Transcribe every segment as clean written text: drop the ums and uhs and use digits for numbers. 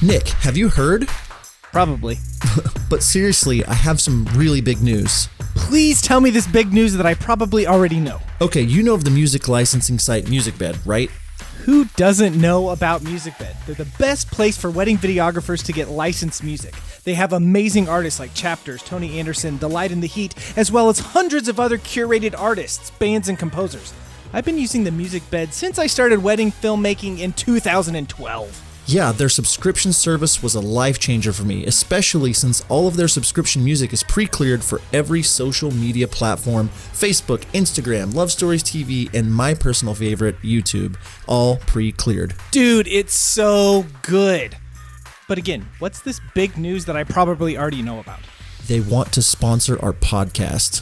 Nick, have you heard? Probably. But seriously, I have some really big news. Please tell me this big news that I probably already know. Okay, you know of the music licensing site MusicBed, right? Who doesn't know about MusicBed? They're the best place for wedding videographers to get licensed music. They have amazing artists like Chapters, Tony Anderson, Delight in the Heat, as well as hundreds of other curated artists, bands, and composers. I've been using the MusicBed since I started wedding filmmaking in 2012. Yeah, their subscription service was a life changer for me, especially since all of their subscription music is pre-cleared for every social media platform, Facebook, Instagram, Love Stories TV, and my personal favorite, YouTube, all pre-cleared. Dude, it's so good. But again, what's this big news that I probably already know about? They want to sponsor our podcast.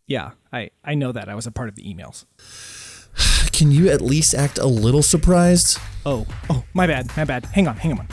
Yeah, I know that. I was a part of the emails. Can you at least act a little surprised? Oh, my bad. Hang on.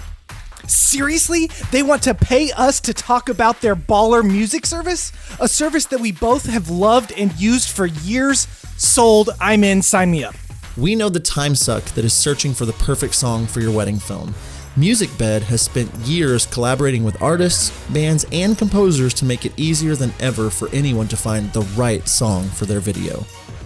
Seriously? They want to pay us to talk about their baller music service? A service that we both have loved and used for years? Sold. I'm in. Sign me up. We know the time suck that is searching for the perfect song for your wedding film. MusicBed has spent years collaborating with artists, bands, and composers to make it easier than ever for anyone to find the right song for their video.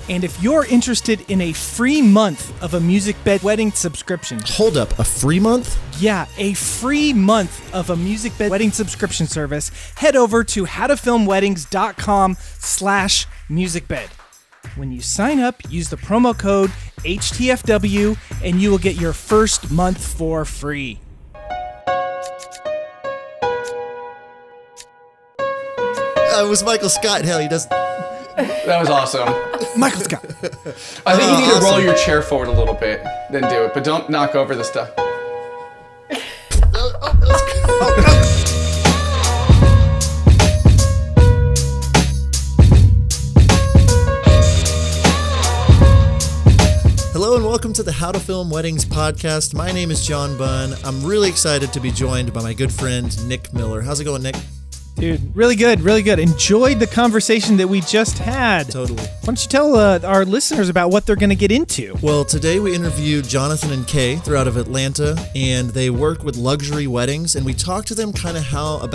And if you're interested in a free month of a MusicBed wedding subscription... Hold up, a free month? Yeah, a free month of a MusicBed wedding subscription service. Head over to howtofilmweddings.com/musicbed. When you sign up, use the promo code HTFW and you will get your first month for free. It was Michael Scott. Hell, he does... That was awesome. Michael Scott. I think you need to roll your chair forward a little bit, then do it, but don't knock over the stuff. Hello and welcome to the How to Film Weddings podcast. My name is John Bunn. I'm really excited to be joined by my good friend, Nick Miller. How's it going, Nick? Dude, really good. Enjoyed the conversation that we just had. Totally. Why don't you tell our listeners about what they're going to get into? Well, today we interviewed Jonathan and Kaye. They're out of Atlanta, and they work with luxury weddings. And we talked to them kind of how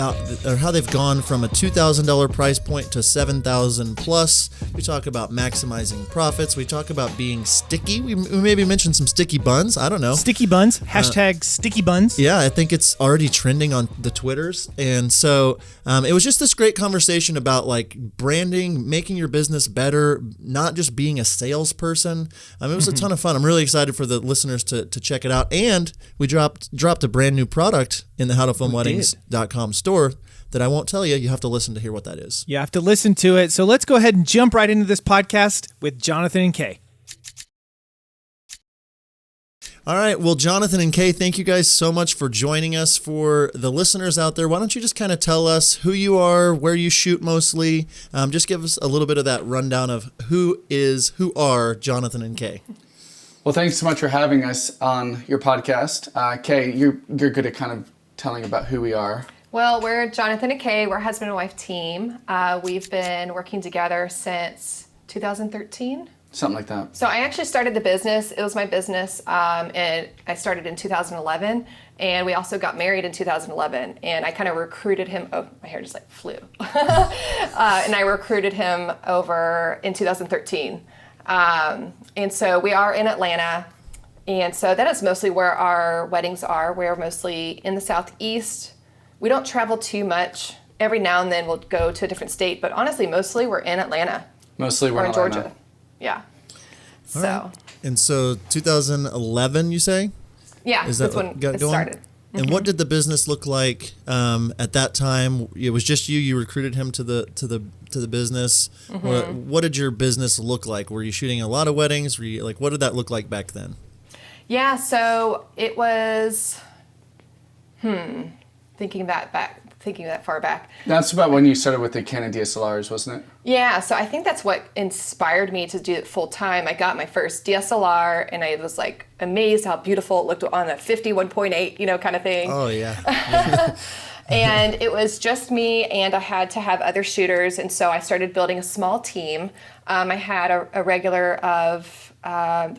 they've gone from a $2,000 price point to $7,000 plus. We talk about maximizing profits. We talk about being sticky. We maybe mentioned some sticky buns. I don't know. Sticky buns. Hashtag sticky buns. Yeah, I think it's already trending on the Twitters. And so it was just this great conversation about like branding, making your business better, not just being a salesperson. It was a ton of fun. I'm really excited for the listeners to check it out. And we dropped a brand new product in the howtofilmweddings.com store that I won't tell you. You have to listen to hear what that is. You have to listen to it. So let's go ahead and jump right into this podcast with Jonathan and Kaye. All right. Well, Jonathan and Kaye, thank you guys so much for joining us. For the listeners out there, why don't you just kind of tell us who you are, where you shoot mostly? Just give us a little bit of that rundown of who are Jonathan and Kaye. Well, thanks so much for having us on your podcast. Kaye, you're good at kind of telling about who we are. Well, we're Jonathan and Kaye. We're a husband and wife team. We've been working together since 2013. Something like that. So I actually started the business. It was my business, and I started in 2011. And we also got married in 2011. And I kind of recruited him. Oh, my hair just like flew. And I recruited him over in 2013. And so we are in Atlanta. And so that is mostly where our weddings are. We're mostly in the Southeast. We don't travel too much. Every now and then we'll go to a different state. But honestly, mostly we're in Atlanta. Mostly we're in Georgia. Atlanta. Yeah. All right. And so 2011, you say? Yeah, Is that that's when it started. And what did the business look like at that time? It was just you. You recruited him to the business. What did your business look like? Were you shooting a lot of weddings? Were you like, what did that look like back then? Yeah, so it was. Thinking that far back. That's about when you started with the Canon DSLRs, wasn't it? Yeah, so I think that's what inspired me to do it full time. I got my first DSLR and I was like amazed how beautiful it looked on a 51.8, kind of thing. Oh, yeah. And it was just me and I had to have other shooters. And so I started building a small team. I had a regular of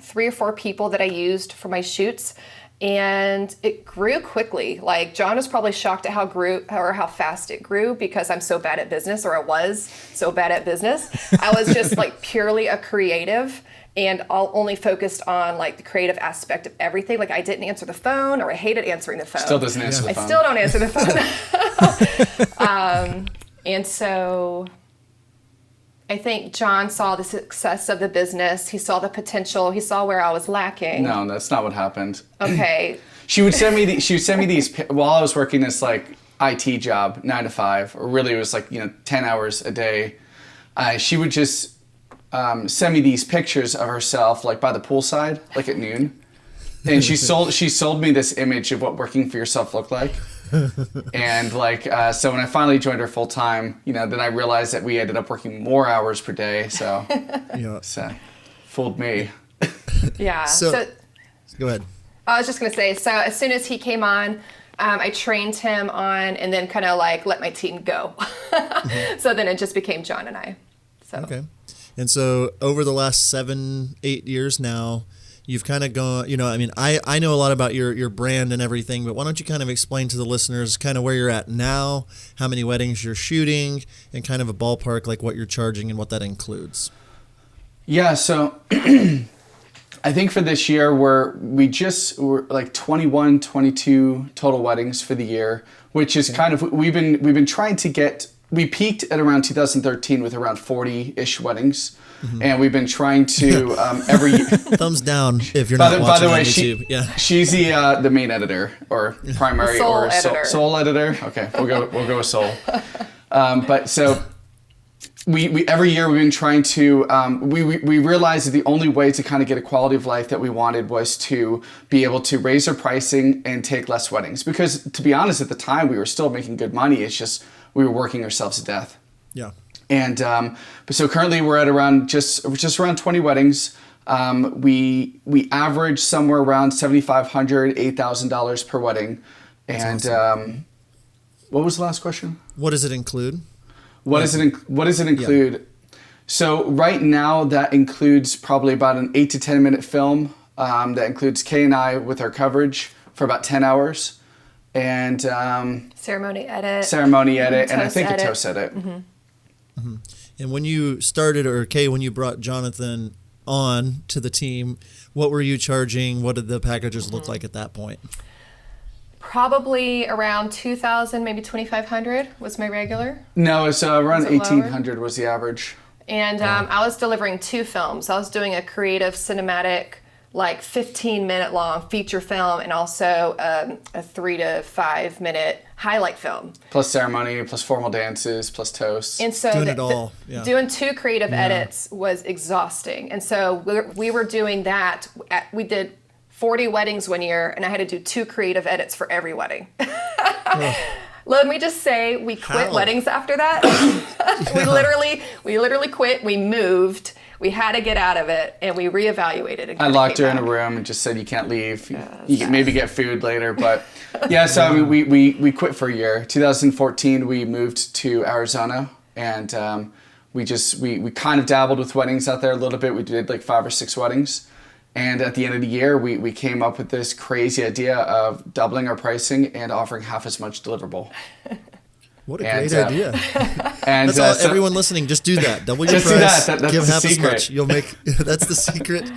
3 or 4 people that I used for my shoots. And it grew quickly. Like John was probably shocked at how fast it grew because I'm so bad at business, or I was so bad at business. I was just like purely a creative and all only focused on like the creative aspect of everything. Like I didn't answer the phone, or I hated answering the phone. Still doesn't answer the phone. I still don't answer the phone. And so I think John saw the success of the business. He saw the potential. He saw where I was lacking. No, that's not what happened. Okay. She would send me these while I was working this like IT job, 9 to 5, or really it was like 10 hours a day. She would just send me these pictures of herself like by the poolside, like at noon, and she sold me this image of what working for yourself looked like. And like so when I finally joined her full time, then I realized that we ended up working more hours per day. So, so fooled me. Yeah. So go ahead. I was just gonna say. So as soon as he came on, I trained him on, and then kind of like let my team go. So then it just became John and I. So. Okay. And so over the last 7-8 years now, you've kind of gone, I know a lot about your brand and everything, but why don't you kind of explain to the listeners kind of where you're at now, how many weddings you're shooting, and kind of a ballpark, like what you're charging and what that includes. Yeah, so I think for this year, we're like 21, 22 total weddings for the year, which is kind of, we've been trying to get, we peaked at around 2013 with around 40-ish weddings. Mm-hmm. And we've been trying to every thumbs down if you're not watching by the way, on YouTube. She's the main editor or primary or sole editor. Okay, we'll go with sole. But so we every year we've been trying to we realized that the only way to kind of get a quality of life that we wanted was to be able to raise our pricing and take less weddings, because to be honest, at the time we were still making good money. It's just we were working ourselves to death. Yeah. And but so currently we're at around just around 20 weddings. We average somewhere around $7,500, $8,000 per wedding. And awesome. What was the last question? What does it include? What does it include? Yeah. So right now that includes probably about an 8 to 10 minute film that includes Kaye and I with our coverage for about 10 hours. And ceremony edit, and I think a toast edit. Mm-hmm. Mm-hmm. And when you started, or Kaye, when you brought Jonathan on to the team, what were you charging? What did the packages look like at that point? Probably around 2,000, maybe 2,500 was my regular. No, it's around 1,800 was the average. And I was delivering 2 films. I was doing a creative cinematic, like 15-minute long feature film, and also a 3 to 5 minute highlight film. Plus ceremony, plus formal dances, plus toasts. And so doing it all. Yeah. Doing 2 creative edits was exhausting. And so we were doing that. We did 40 weddings one year, and I had to do 2 creative edits for every wedding. Let me just say, we quit weddings after that. We literally quit. We moved. We had to get out of it, and we reevaluated. And I locked her in a room and just said, "You can't leave. You can maybe get food later." But yeah, so I mean, we quit for a year. 2014, we moved to Arizona, and we kind of dabbled with weddings out there a little bit. We did like 5 or 6 weddings, and at the end of the year, we came up with this crazy idea of doubling our pricing and offering half as much deliverable. What a great idea. And that's all, everyone listening, just do that. Double your price, that's give half as much. You'll make, that's the secret.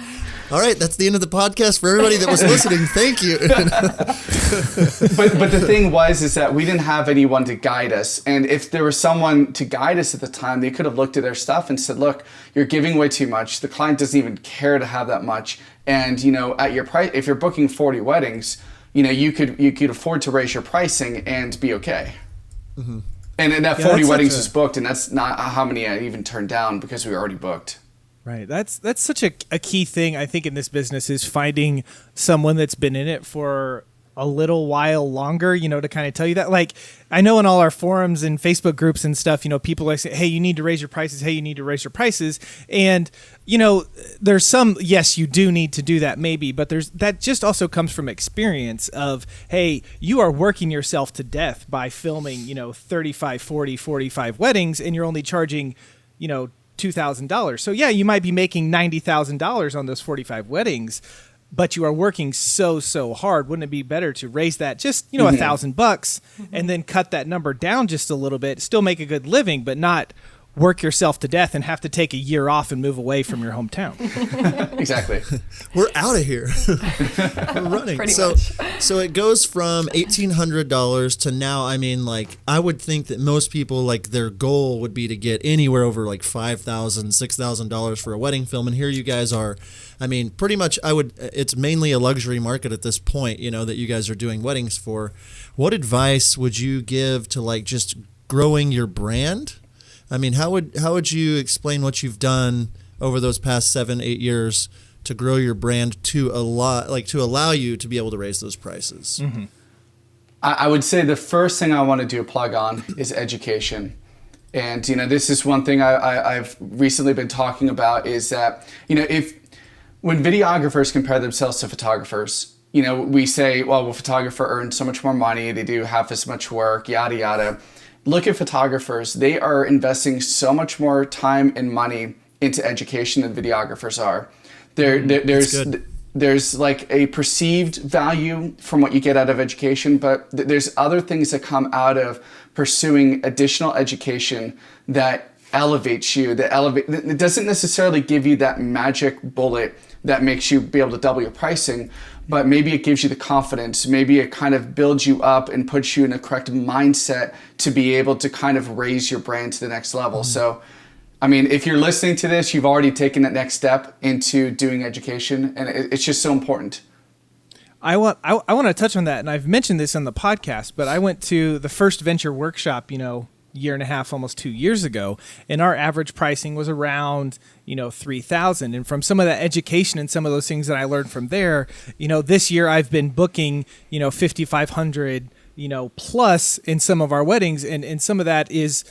All right, that's the end of the podcast for everybody that was listening. Thank you. But the thing is that we didn't have anyone to guide us. And if there was someone to guide us at the time, they could have looked at our stuff and said, look, you're giving away too much. The client doesn't even care to have that much. And, at your price, if you're booking 40 weddings, you could afford to raise your pricing and be okay. Mm-hmm. And that 40 weddings was booked, and that's not how many I even turned down because we were already booked. Right. That's such a key thing, I think, in this business, is finding someone that's been in it for a little while longer, to kind of tell you that. Like, I know in all our forums and Facebook groups and stuff, people like say, hey, you need to raise your prices. Hey, you need to raise your prices. And, there's some, yes, you do need to do that maybe, but that just also comes from experience of, hey, you are working yourself to death by filming, 35, 40, 45 weddings, and you're only charging, $2,000. So yeah, you might be making $90,000 on those 45 weddings, but you are working so hard. Wouldn't it be better to raise that just, $1,000 and then cut that number down just a little bit, still make a good living, but not work yourself to death and have to take a year off and move away from your hometown? Exactly. We're out of here. We're running. Pretty so, much. so it goes from $1,800 to now. I mean, like, I would think that most people, like, their goal would be to get anywhere over like $5,000, $6,000 for a wedding film. And here you guys are. I mean, pretty much it's mainly a luxury market at this point, that you guys are doing weddings for. What advice would you give to like just growing your brand? I mean, how would you explain what you've done over those past 7-8 years to grow your brand to allow you to be able to raise those prices? Mm-hmm. I would say the first thing I want to do a plug on is education. And, this is one thing I've recently been talking about is that, when videographers compare themselves to photographers, we say, well, a photographer earns so much more money, they do half as much work, yada, yada. Look at photographers. They are investing so much more time and money into education than videographers are. There's like a perceived value from what you get out of education, but there's other things that come out of pursuing additional education that elevates you, it doesn't necessarily give you that magic bullet that makes you be able to double your pricing, but maybe it gives you the confidence. Maybe it kind of builds you up and puts you in a correct mindset to be able to kind of raise your brand to the next level. So, I mean, if you're listening to this, you've already taken that next step into doing education, and it's just so important. I want to touch on that, and I've mentioned this on the podcast, but I went to the first venture workshop, year and a half, almost 2 years ago, and our average pricing was around, $3,000. And from some of that education and some of those things that I learned from there, this year I've been booking, 5,500, plus in some of our weddings, and some of that is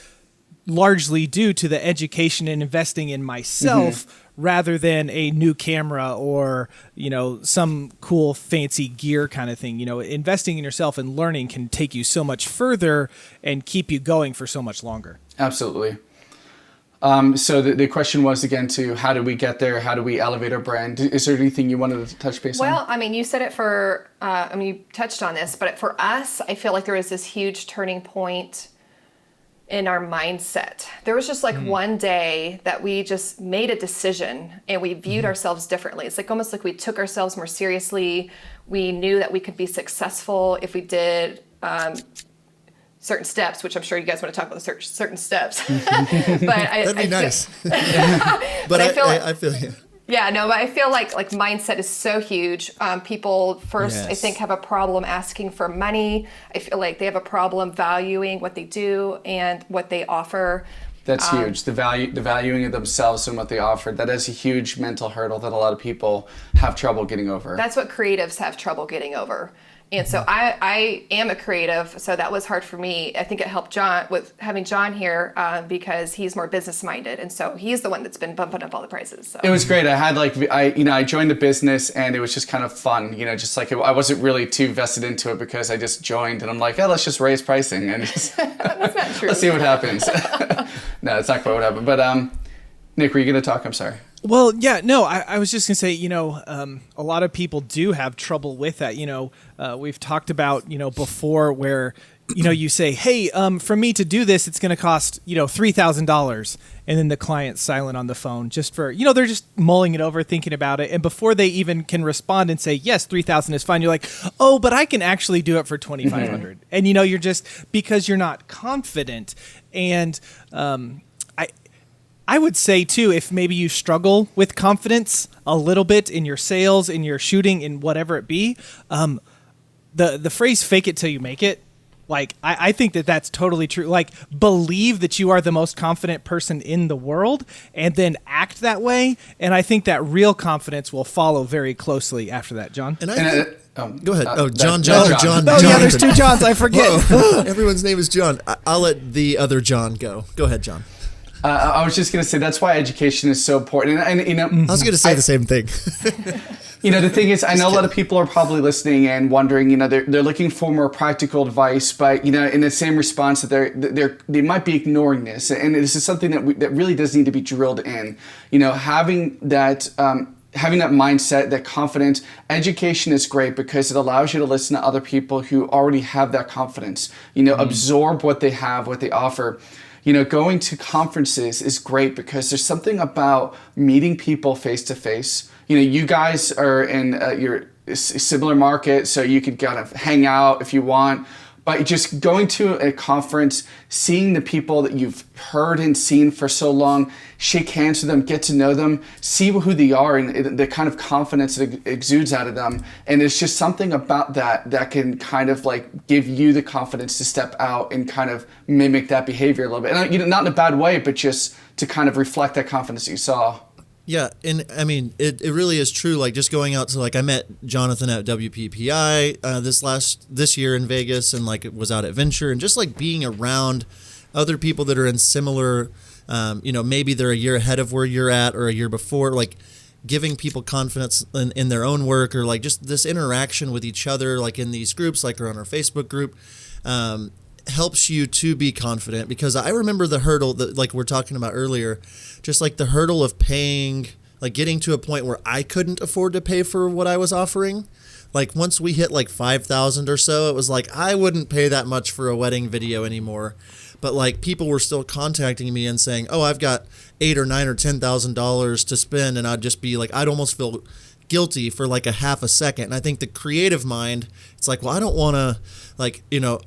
largely due to the education and investing in myself rather than a new camera or, some cool fancy gear kind of thing. Investing in yourself and learning can take you so much further and keep you going for so much longer. Absolutely. So the question was again to how do we get there? How do we elevate our brand? Is there anything you wanted to touch base on? Well, I mean, you said it you touched on this, but for us, I feel like there was this huge turning point in our mindset. There was just like one day that we just made a decision and we viewed ourselves differently. It's like almost like we took ourselves more seriously. We knew that we could be successful if we did certain steps, which I'm sure you guys want to talk about the certain steps. That'd be nice. But I feel you. Yeah, no, but I feel like mindset is so huge. People first, I think, have a problem asking for money. I feel like they have a problem valuing what they do and what they offer. That's huge. The valuing of themselves and what they offer. That is a huge mental hurdle that a lot of people have trouble getting over. That's what creatives have trouble getting over. And so I am a creative, so that was hard for me. I think it helped John with having John here because he's more business minded, and so he's the one that's been bumping up all the prices. So. It was great. I had I joined the business, and it was just kind of fun. Just like I wasn't really too vested into it because I just joined, and I'm like, let's just raise pricing and just that's not true. Let's see what happens. No, that's not quite what happened. But Nick, were you going to talk? I'm sorry. Well, yeah, no, I was just going to say, a lot of people do have trouble with that. We've talked about, before where, you say, hey, for me to do this, it's going to cost, $3,000. And then the client's silent on the phone just for, they're just mulling it over, thinking about it. And before they even can respond and say, yes, 3,000 is fine, you're like, oh, but I can actually do it for 2,500. And, you're just, because you're not confident. And, I would say, too, if maybe you struggle with confidence a little bit in your sales, in your shooting, in whatever it be, the phrase fake it till you make it, like, I think that's totally true. Like, believe that you are the most confident person in the world and then act that way. And I think that real confidence will follow very closely after that, John. And go ahead. John. Oh, yeah, there's two Johns. I forget. Everyone's name is John. I'll let the other John go. Go ahead, John. I was just going to say that's why education is so important. And I was going to say the same thing. The thing is, I know a lot of people are probably listening and wondering, they're looking for more practical advice, but in the same response that they might be ignoring this, and this is something that really does need to be drilled in. Having that having that mindset, that confidence. Education is great because it allows you to listen to other people who already have that confidence, absorb what they have, what they offer. Going to conferences is great because there's something about meeting people face to face. You guys are in your similar market, so you could kind of hang out if you want. But just going to a conference, seeing the people that you've heard and seen for so long, shake hands with them, get to know them, see who they are and the kind of confidence that exudes out of them. And it's just something about that can kind of like give you the confidence to step out and kind of mimic that behavior a little bit. And not in a bad way, but just to kind of reflect that confidence that you saw. Yeah, and I mean, it really is true. Like just going out to I met Jonathan at WPPI this year in Vegas, and was out at Venture, and just being around other people that are in similar, maybe they're a year ahead of where you're at or a year before, giving people confidence in their own work, or just this interaction with each other, in these groups, or on our Facebook group. Helps you to be confident, because I remember the hurdle that we're talking about earlier, just the hurdle of paying, getting to a point where I couldn't afford to pay for what I was offering. Once we hit 5,000 or so, it was I wouldn't pay that much for a wedding video anymore. But people were still contacting me and saying, oh, I've got $8,000 or $9,000 or $10,000 to spend, and I'd just be I'd almost feel guilty for a half a second. And I think the creative mind, it's well, I don't want to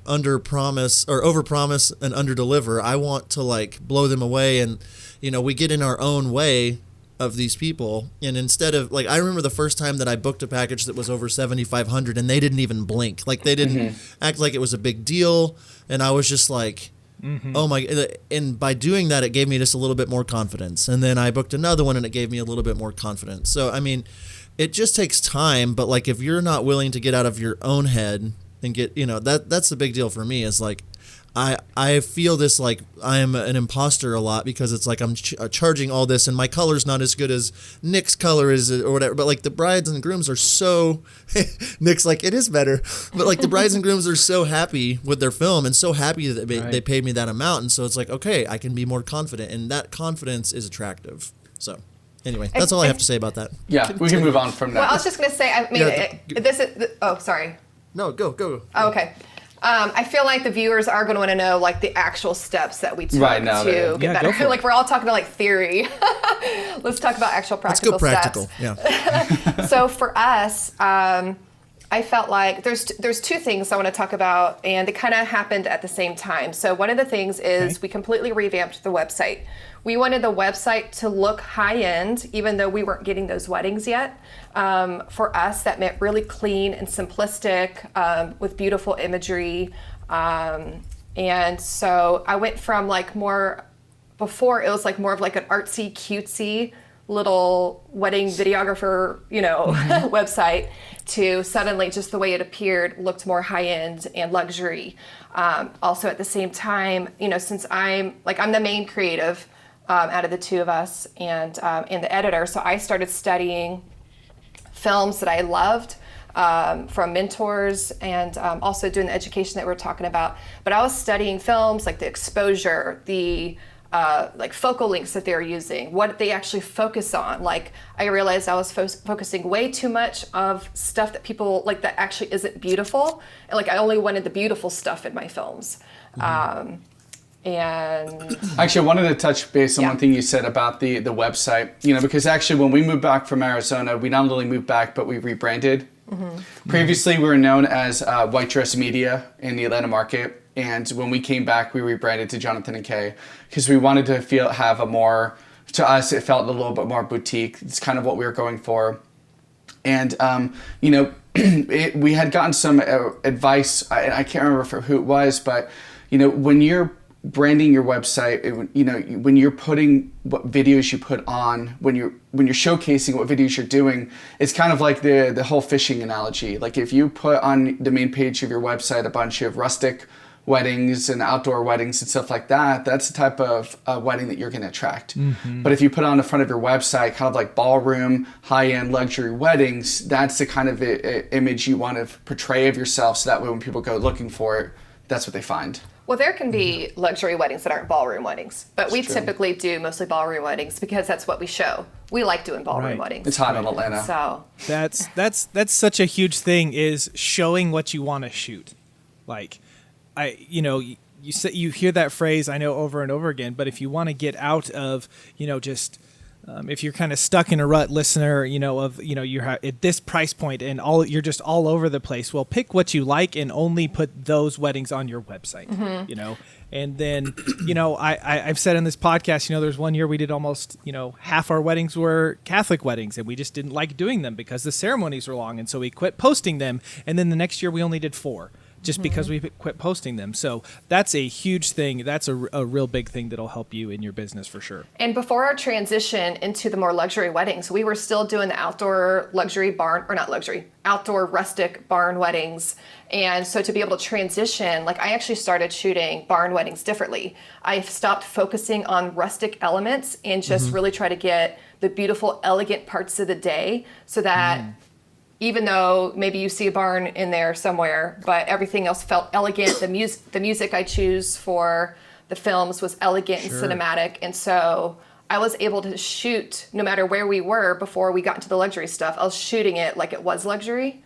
under promise or over promise and under deliver. I want to blow them away, and we get in our own way of these people. And instead of I remember the first time that I booked a package that was over $7,500 and they didn't even blink, they didn't act like it was a big deal, and I was just oh my, and by doing that, it gave me just a little bit more confidence. And then I booked another one and it gave me a little bit more confidence. So I mean, it just takes time, but if you're not willing to get out of your own head and get, that's the big deal for me, is I feel this I'm an imposter a lot, because it's I'm charging all this and my color's not as good as Nick's color is, or whatever. But the brides and grooms are so Nick's it is better. But the brides and grooms are so happy with their film and so happy that they paid me that amount. And so it's okay, I can be more confident, and that confidence is attractive. So anyway, that's all I have to say about that. Yeah, we can move on from that. Well, I was just going to say, I mean, this is, oh, sorry. No, go. Oh, okay. I feel the viewers are going to want to know the actual steps that we took to get better. We're all talking about theory. Let's talk about actual practical steps. Let's go practical. Yeah. So for us, I felt there's two things I want to talk about, and they kind of happened at the same time. So one of the things is we completely revamped the website. We wanted the website to look high-end, even though we weren't getting those weddings yet. For us, that meant really clean and simplistic, with beautiful imagery. And so I went from more, before it was more of an artsy, cutesy little wedding videographer, website, to suddenly just the way it appeared looked more high-end and luxury. Also at the same time, since I'm the main creative, out of the two of us, and the editor. So I started studying films that I loved from mentors, and also doing the education that we're talking about. But I was studying films, the exposure, the focal lengths that they're using, what they actually focus on. I realized I was focusing way too much of stuff that people that actually isn't beautiful, and I only wanted the beautiful stuff in my films. And actually, I wanted to touch base on one thing you said about the website, because actually when we moved back from Arizona, we not only moved back, but we rebranded. Previously, we were known as White Dress Media in the Atlanta market. And when we came back, we rebranded to Jonathan and Kaye, because we wanted to have a more, to us, it felt a little bit more boutique. It's kind of what we were going for. And, we had gotten some advice, I can't remember for who it was, but, when you're branding your website, when you're putting what videos you put on, when you're showcasing what videos you're doing, it's kind of the whole fishing analogy. If you put on the main page of your website a bunch of rustic weddings and outdoor weddings and stuff like that, that's the type of wedding that you're going to attract. But if you put on the front of your website kind of ballroom, high-end luxury weddings, that's the kind of image you want to portray of yourself, so that way when people go looking for it, that's what they find. Well, there can be luxury weddings that aren't ballroom weddings, but we typically do mostly ballroom weddings because that's what we show. we like doing ballroom Right. weddings. It's hot in Atlanta. So That's such a huge thing, is showing what you want to shoot. Like, you hear that phrase, I know, over and over again, but if you want to get out of, just if you're kind of stuck in a rut, listener, you're at this price point and you're just all over the place. Well, pick what you like and only put those weddings on your website, And then, I've said in this podcast, there's one year we did almost, half our weddings were Catholic weddings, and we just didn't like doing them because the ceremonies were long. And so we quit posting them. And then the next year we only did 4. Just because we quit posting them. So that's a huge thing. That's a real big thing that'll help you in your business for sure. And before our transition into the more luxury weddings, we were still doing the outdoor outdoor rustic barn weddings. And so to be able to transition, like I actually started shooting barn weddings differently. I stopped focusing on rustic elements and just really try to get the beautiful, elegant parts of the day so that even though maybe you see a barn in there somewhere, but everything else felt elegant. The music I choose for the films was elegant and cinematic. And so I was able to shoot no matter where we were before we got into the luxury stuff. I was shooting it like it was luxury.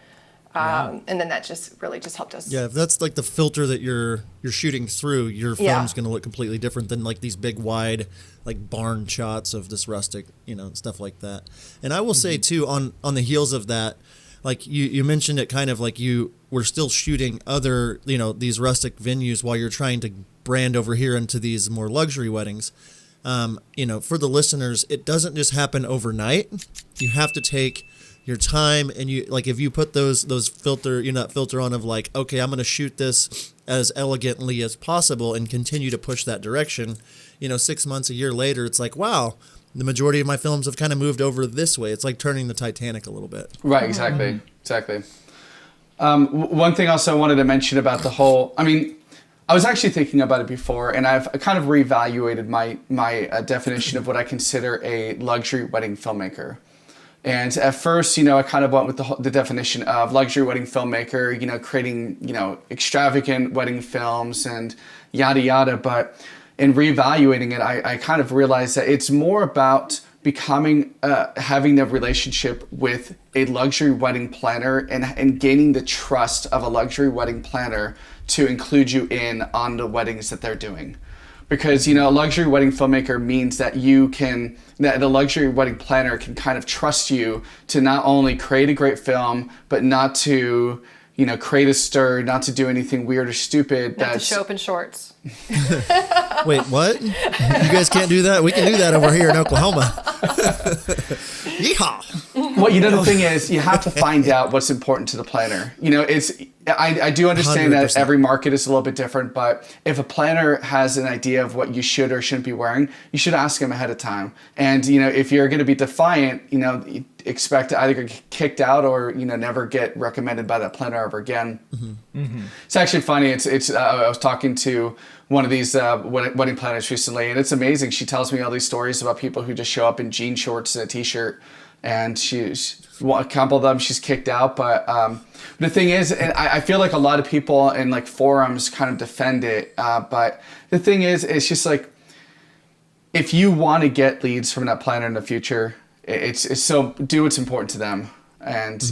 And then that just really just helped us. Yeah, if that's like the filter that you're shooting through, your film's going to look completely different than like these big wide like barn shots of this rustic, stuff like that. And I will say too, on the heels of that, like you mentioned it kind of like you were still shooting other, these rustic venues while you're trying to brand over here into these more luxury weddings. For the listeners, it doesn't just happen overnight. You have to take your time, and you like if you put those filter, that filter on of like, okay, I'm going to shoot this as elegantly as possible and continue to push that direction. 6 months, a year later, it's like, wow, the majority of my films have kind of moved over this way. It's like turning the Titanic a little bit. Right, exactly. One thing also I wanted to mention about the whole, I was actually thinking about it before, and I've kind of reevaluated my definition of what I consider a luxury wedding filmmaker. And at first, I kind of went with the definition of luxury wedding filmmaker, creating, extravagant wedding films and yada yada. But in reevaluating it, I kind of realized that it's more about having the relationship with a luxury wedding planner and gaining the trust of a luxury wedding planner to include you in on the weddings that they're doing. Because, a luxury wedding filmmaker means that that the luxury wedding planner can kind of trust you to not only create a great film, but not to, create a stir, not to do anything weird or stupid. Not to show up in shorts. Wait, what? You guys can't do that? We can do that over here in Oklahoma. Yeehaw! Well, the thing is, you have to find out what's important to the planner. I do understand 100%. That every market is a little bit different, but if a planner has an idea of what you should or shouldn't be wearing, you should ask them ahead of time. And, if you're going to be defiant, you expect to either get kicked out or, never get recommended by that planner ever again. It's actually funny. I was talking to one of these wedding planners recently, and it's amazing. She tells me all these stories about people who just show up in jean shorts and a t-shirt, and a couple of them she's kicked out. But the thing is, and I feel like a lot of people in like forums kind of defend it. But the thing is, it's just like, if you want to get leads from that planner in the future, it's so do what's important to them. And,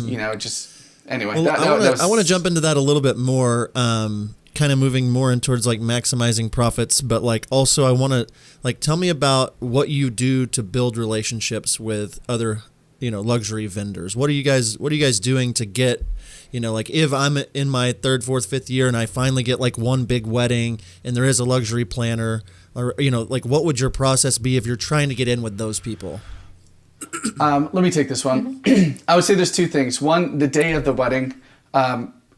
anyway. Well, I want to jump into that a little bit more, kind of moving more in towards like maximizing profits, but like also I want to like tell me about what you do to build relationships with other luxury vendors. What are you guys doing to get, like if I'm in my 3rd, 4th, 5th year and I finally get like one big wedding and there is a luxury planner, or like what would your process be if you're trying to get in with those people? Let me take this one. I would say there's 2 things. One, the day of the wedding,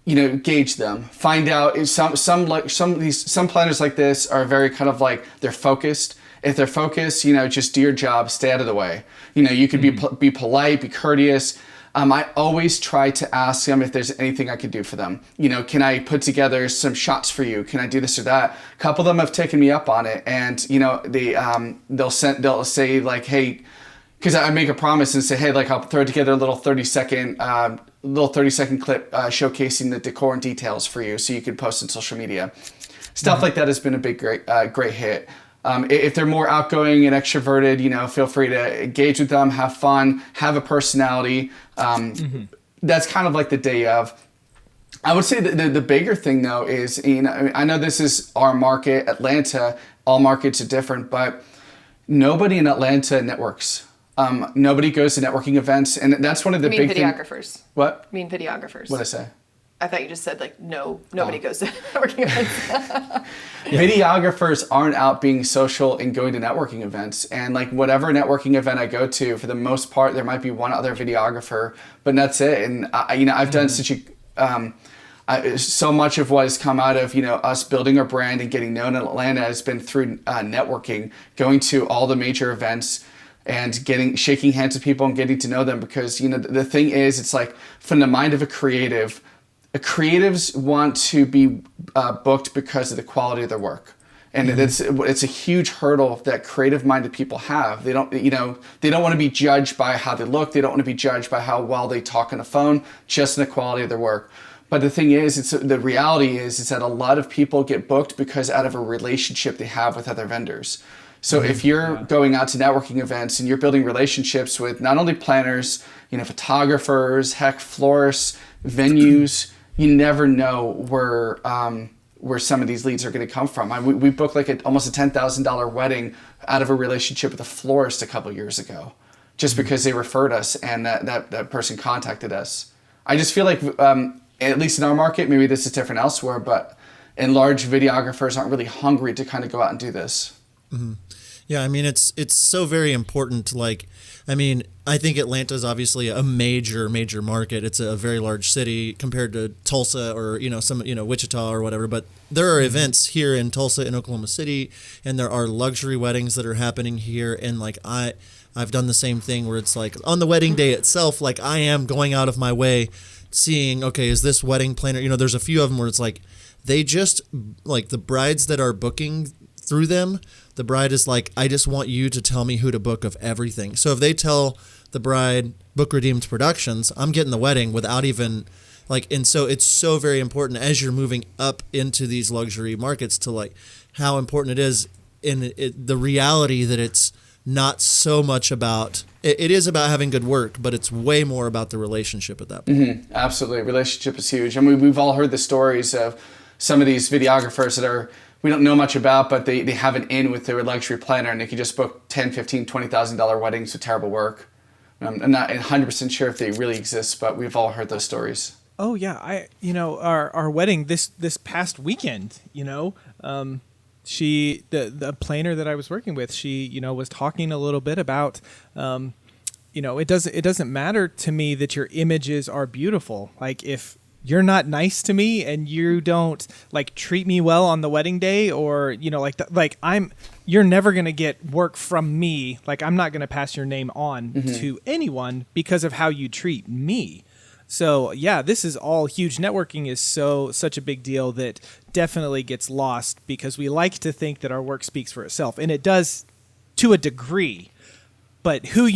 gauge them. Find out if some planners like this are very kind of like they're focused. If they're focused, just do your job, stay out of the way. You could be polite, be courteous. I always try to ask them if there's anything I could do for them. Can I put together some shots for you? Can I do this or that? A couple of them have taken me up on it, and they'll say like, hey, because I make a promise and say, hey, like I'll throw together a little 30-second clip showcasing the decor and details for you, so you can post on social media. Stuff like that has been a big great hit. If they're more outgoing and extroverted, feel free to engage with them, have fun, have a personality. That's kind of like the day of. I would say that the bigger thing, though, is, I know this is our market, Atlanta. All markets are different, but nobody in Atlanta networks. Nobody goes to networking events, and that's one of the big things. Videographers. What? You mean videographers. What did I say? I thought you just said nobody goes to networking events. Videographers aren't out being social and going to networking events. And like whatever networking event I go to, for the most part, there might be one other videographer, but that's it. And I've done such so much of what has come out of us building our brand and getting known in Atlanta has been through networking, going to all the major events and shaking hands with people and getting to know them. Because the thing is, it's like from the mind of a creative. Creatives want to be booked because of the quality of their work, and it's a huge hurdle that creative-minded people have. They don't want to be judged by how they look. They don't want to be judged by how well they talk on the phone, just in the quality of their work. But the thing is, the reality is that a lot of people get booked because out of a relationship they have with other vendors. So if you're going out to networking events and you're building relationships with not only planners, photographers, heck, florists, venues. You never know where some of these leads are going to come from. We booked like almost a $10,000 wedding out of a relationship with a florist a couple years ago, just because they referred us and that person contacted us. I just feel like, at least in our market, maybe this is different elsewhere, but in large, videographers aren't really hungry to kind of go out and do this. Mm-hmm. Yeah, it's so very important. I think Atlanta is obviously a major market. It's a very large city compared to Tulsa or Wichita or whatever. But there are events here in Tulsa and Oklahoma City, and there are luxury weddings that are happening here. And I've done the same thing where it's like on the wedding day itself, like I am going out of my way, seeing, okay, is this wedding planner? There's a few of them where it's like they just like the brides that are booking through them. The bride is like, I just want you to tell me who to book of everything. So if they tell the bride, book Redeemed Productions, I'm getting the wedding without even and so it's so very important as you're moving up into these luxury markets to how important it is in the reality that it's not so much about, it is about having good work, but it's way more about the relationship at that point. Mm-hmm. Absolutely. Relationship is huge. We've all heard the stories of some of these videographers that we don't know much about, but they have an in with their luxury planner and they can just book $10,000, $15,000, $20,000 weddings with terrible work. I'm not 100% sure if they really exist, but we've all heard those stories. Oh yeah, our wedding this past weekend, she the planner that I was working with, she was talking a little bit about it doesn't matter to me that your images are beautiful. Like if you're not nice to me and you don't treat me well on the wedding day, or you're never going to get work from me. I'm not going to pass your name on to anyone because of how you treat me. So yeah, this is all huge. Networking is such a big deal that definitely gets lost because we like to think that our work speaks for itself, and it does to a degree, but who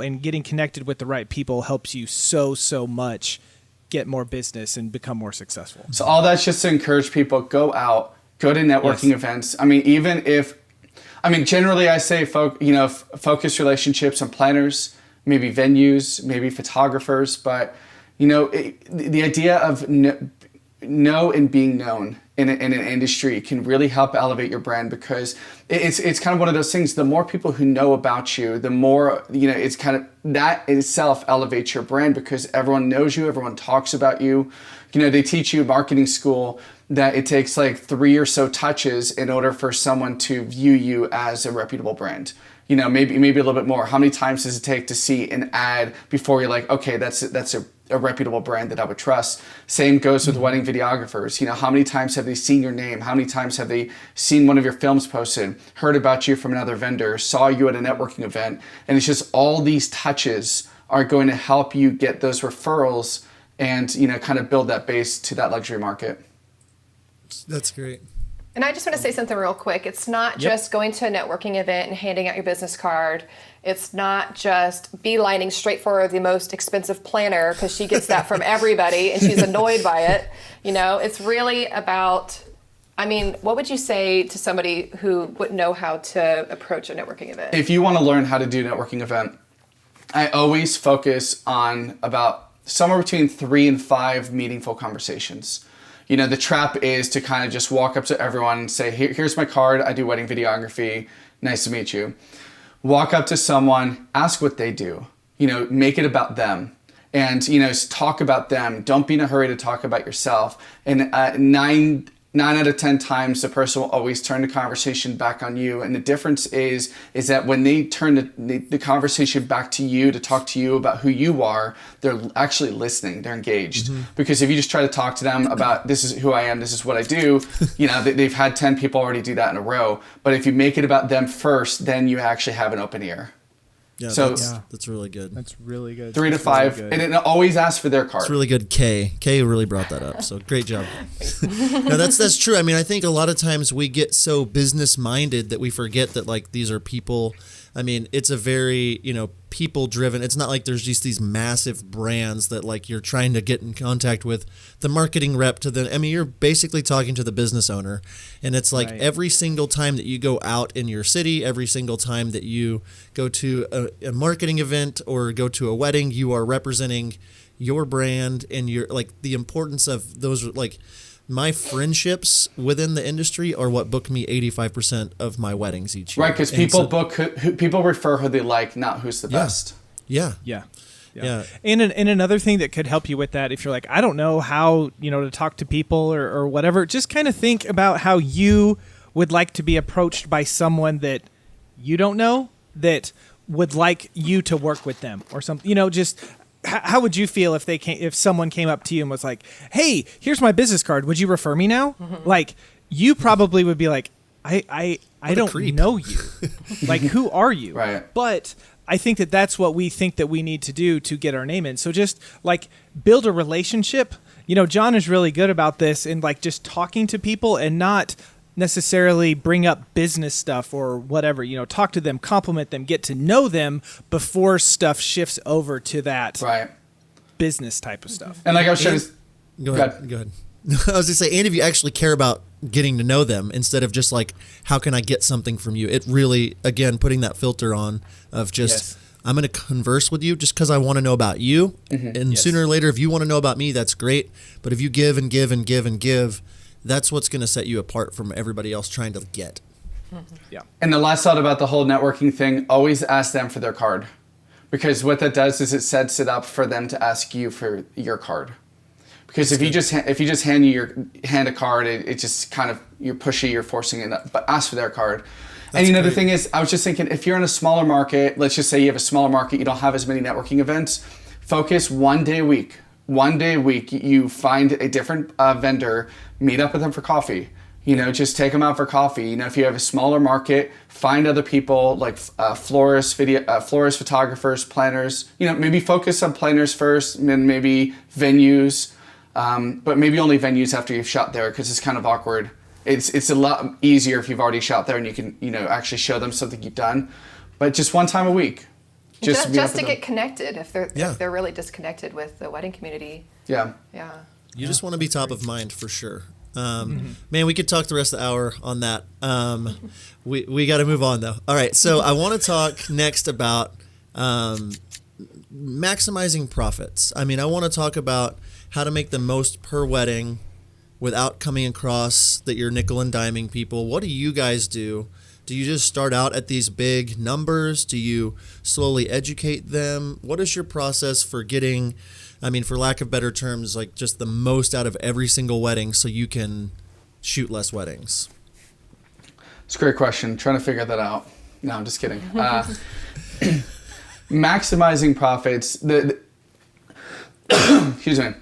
and getting connected with the right people helps you so much get more business and become more successful. So all that's just to encourage people, go out, go to networking events. Generally I say, focus relationships on planners, maybe venues, maybe photographers, but the idea of know and being known in an industry can really help elevate your brand, because it's kind of one of those things. The more people who know about you, the more it's kind of that in itself elevates your brand, because everyone knows you, everyone talks about you. They teach you in marketing school that it takes 3 or so touches in order for someone to view you as a reputable brand. Maybe a little bit more. How many times does it take to see an ad before you're like, okay, that's a reputable brand that I would trust? Same goes with wedding videographers. How many times have they seen your name? How many times have they seen one of your films posted, heard about you from another vendor, saw you at a networking event? And it's just all these touches are going to help you get those referrals and kind of build that base to that luxury market. That's great. And I just want to say something real quick. It's not just going to a networking event and handing out your business card. It's not just beelining straight for the most expensive planner because she gets that from everybody and she's annoyed by it. It's really about I mean, what would you say to somebody who wouldn't know how to approach a networking event? If you want to learn how to do a networking event, I always focus on about somewhere between 3 and 5 meaningful conversations. The trap is to kind of just walk up to everyone and say, here's my card. I do wedding videography. Nice to meet you. Walk up to someone, ask what they do, make it about them. And, talk about them. Don't be in a hurry to talk about yourself. And 9 out of 10 times, the person will always turn the conversation back on you. And the difference is that when they turn the conversation back to you to talk to you about who you are, they're actually listening. They're engaged. Mm-hmm. Because if you just try to talk to them about this is who I am, this is what I do, they've had 10 people already do that in a row. But if you make it about them first, then you actually have an open ear. Yeah, so that's really good. That's really good. 3 to 5, and it always asks for their card. It's really good. Kaye really brought that up. So great job. No, that's true. I mean, I think a lot of times we get so business minded that we forget that like these are people. I mean, it's a very, people driven. It's not like there's just these massive brands that like you're trying to get in contact with the marketing rep to the, I mean, you're basically talking to the business owner. And it's like every single time that you go out in your city, every single time that you go to a marketing event or go to a wedding, you are representing your brand and your like the importance of those like my friendships within the industry are what book me 85% of my weddings each year. Right, because people refer who they like, not who's the best. Yeah. And another thing that could help you with that, if you're like, I don't know how, to talk to people or whatever, just kind of think about how you would like to be approached by someone that you don't know that would like you to work with them or something, just... How would you feel if someone came up to you and was like, "Hey, here's my business card. Would you refer me now?" Mm-hmm. Like, you probably would be like, "I don't know you. Like, who are you?" Right. But I think that's what we think that we need to do to get our name in. So just like build a relationship. John is really good about this and like just talking to people and not necessarily bring up business stuff or whatever, talk to them, compliment them, get to know them before stuff shifts over to that business type of stuff. And like I was trying to... Go ahead. I was just saying, and if you actually care about getting to know them instead of just like, how can I get something from you? It really, again, putting that filter on of just, I'm going to converse with you just because I want to know about you. Mm-hmm. And sooner or later, if you want to know about me, that's great. But if you give and give and give and give, that's what's going to set you apart from everybody else trying to get. Mm-hmm. Yeah. And the last thought about the whole networking thing, always ask them for their card. Because what that does is it sets it up for them to ask you for your card. Because if you just hand a card, it just kind of, you're pushy, you're forcing it up, but ask for their card. That's and the thing is, I was just thinking, if you're in a smaller market, let's just say you have a smaller market, you don't have as many networking events, focus one day a week. One day a week, you find a different vendor, meet up with them for coffee. Just take them out for coffee. If you have a smaller market, find other people like florists, photographers, planners. Maybe focus on planners first, and then maybe venues, but maybe only venues after you've shot there because it's kind of awkward. It's a lot easier if you've already shot there and you can actually show them something you've done. But just one time a week. Just to get connected if they're really disconnected with the wedding community. Yeah. You just want to be top of mind for sure. Man, we could talk the rest of the hour on that. We got to move on though. All right, so I want to talk next about maximizing profits. I mean, I want to talk about how to make the most per wedding without coming across that you're nickel and diming people. What do you guys do? Do you just start out at these big numbers? Do you slowly educate them? What is your process for getting, for lack of better terms, like just the most out of every single wedding so you can shoot less weddings? It's a great question. Trying to figure that out. No, I'm just kidding. Maximizing profits. Excuse me.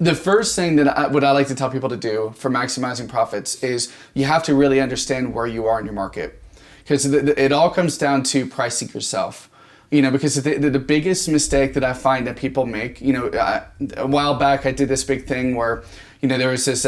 The first thing that I like to tell people to do for maximizing profits is you have to really understand where you are in your market. Because it all comes down to pricing yourself. Because the biggest mistake that I find that people make, a while back I did this big thing where, there was this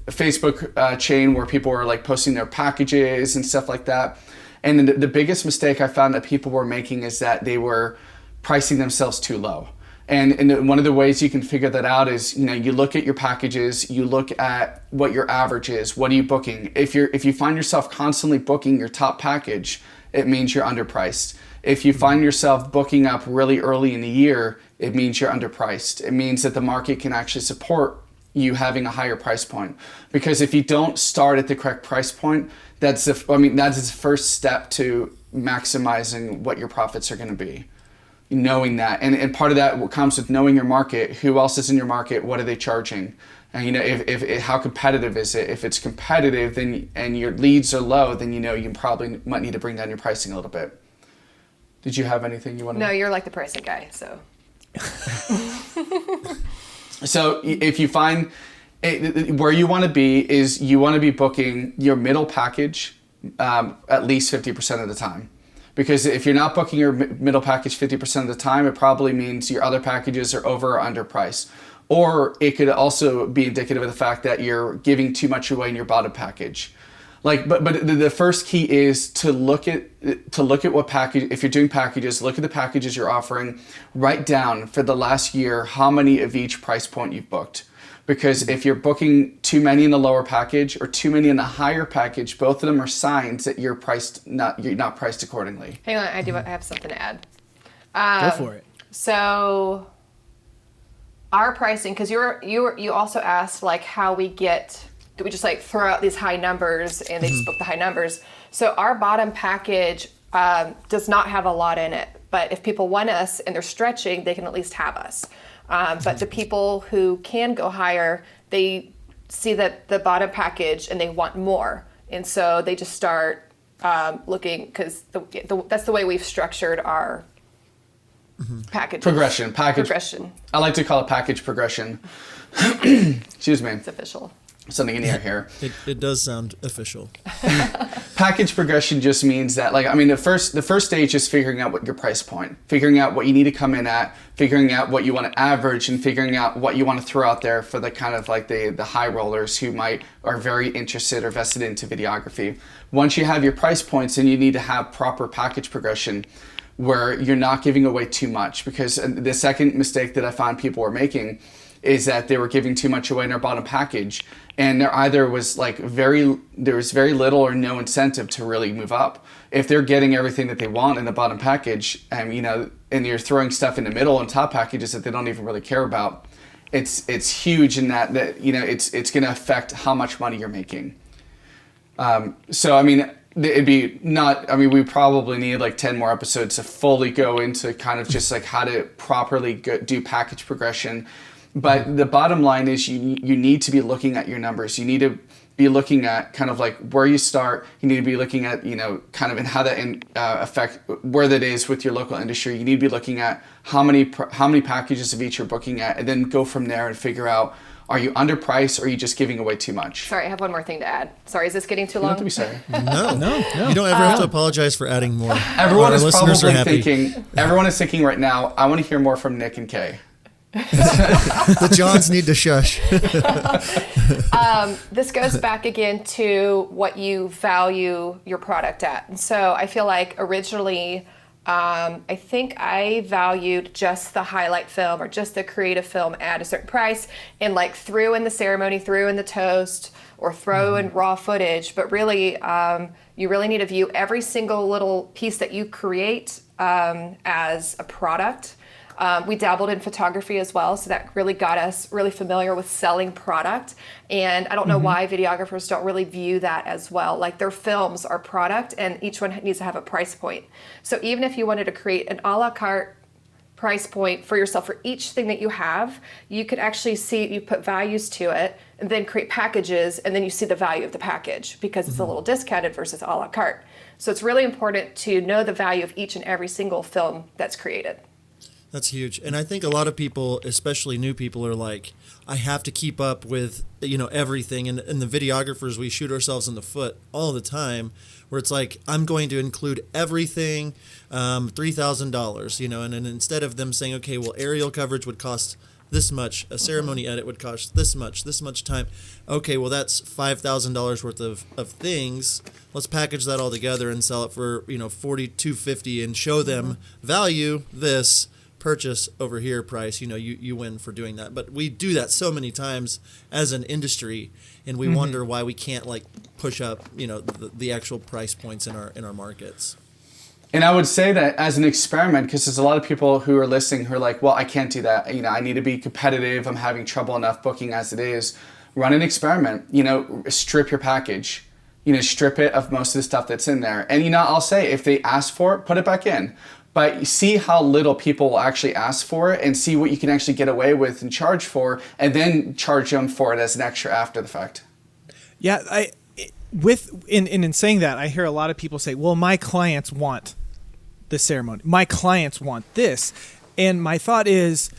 Facebook chain where people were like posting their packages and stuff like that. And then the biggest mistake I found that people were making is that they were pricing themselves too low. And one of the ways you can figure that out is, you look at your packages, you look at what your average is. What are you booking? If you find yourself constantly booking your top package, it means you're underpriced. If you find yourself booking up really early in the year, it means you're underpriced. It means that the market can actually support you having a higher price point. Because if you don't start at the correct price point, that's the first step to maximizing what your profits are going to be. Knowing that, and part of that comes with knowing your market. Who else is in your market? What are they charging? And if how competitive is it? If it's competitive, then and your leads are low, then you probably might need to bring down your pricing a little bit. Did you have anything you want to? No, you're like the pricing guy, so. So if you find where you want to be is you want to be booking your middle package at least 50% of the time. Because if you're not booking your middle package 50% of the time, it probably means your other packages are over or underpriced. Or it could also be indicative of the fact that you're giving too much away in your bottom package. But the first key is to look at what package. If you're doing packages, look at the packages you're offering. Write down for the last year how many of each price point you've booked. Because if you're booking too many in the lower package or too many in the higher package, both of them are signs that you're not priced accordingly. Hang on, I have something to add. Go for it. So our pricing, because you also asked like how we get. Do we just like throw out these high numbers and they just book the high numbers? So our bottom package does not have a lot in it, but if people want us and they're stretching, they can at least have us. But the people who can go higher, they see that the bottom package and they want more. And so they just start looking, because that's the way we've structured our package. Progression. I like to call it package progression. Excuse me. It's official. Something in the air here. It does sound official. Package progression just means that, the first stage is figuring out what your price point, figuring out what you need to come in at, figuring out what you want to average, and figuring out what you want to throw out there for the kind of like the high rollers who are very interested or vested into videography. Once you have your price points, then you need to have proper package progression where you're not giving away too much. Because the second mistake that I found people were making is that they were giving too much away in their bottom package, and there was very little or no incentive to really move up. If they're getting everything that they want in the bottom package, and you're throwing stuff in the middle and top packages that they don't even really care about, it's huge in that it's going to affect how much money you're making. We probably need like 10 more episodes to fully go into kind of just like how to properly do package progression. But the bottom line is you need to be looking at your numbers. You need to be looking at kind of like where you start. You need to be looking at, kind of and how that affect where that is with your local industry. You need to be looking at how many packages of each you're booking at, and then go from there and figure out, are you underpriced or are you just giving away too much? Sorry, I have one more thing to add. Sorry, is this getting too long? You don't have to be sorry. No. You don't ever have to apologize for adding more. Everyone is listeners are happy. Everyone is thinking right now, I want to hear more from Nick and Kaye. The Johns need to shush. This goes back again to what you value your product at. And so I feel like originally, I think I valued just the highlight film or just the creative film at a certain price, and like threw in the ceremony, threw in the toast, or throw in raw footage. But really, you really need to view every single little piece that you create as a product. We dabbled in photography as well, so that really got us really familiar with selling product. And I don't know why videographers don't really view that as well. Like their films are product, and each one needs to have a price point. So even if you wanted to create an a la carte price point for yourself for each thing that you have, you could actually see, you put values to it, and then create packages, and then you see the value of the package because it's a little discounted versus a la carte. So it's really important to know the value of each and every single film that's created. That's huge. And I think a lot of people, especially new people, are like, I have to keep up with, everything. And the videographers, we shoot ourselves in the foot all the time, where it's like, I'm going to include everything, $3,000, and then instead of them saying, okay, well, aerial coverage would cost this much, a ceremony edit would cost this much time. Okay, well, that's $5,000 worth of things. Let's package that all together and sell it for, $4,250 and show them value this purchase over here price, you win for doing that. But we do that so many times as an industry, and we wonder why we can't like push up, the actual price points in our markets. And I would say that as an experiment, because there's a lot of people who are listening who are like, well, I can't do that. I need to be competitive. I'm having trouble enough booking as it is. Run an experiment, strip your package, strip it of most of the stuff that's in there. And, I'll say if they ask for it, put it back in. But see how little people will actually ask for it and see what you can actually get away with and charge for, and then charge them for it as an extra after the fact. Yeah, in saying that, I hear a lot of people say, well, my clients want the ceremony. My clients want this. And my thought is,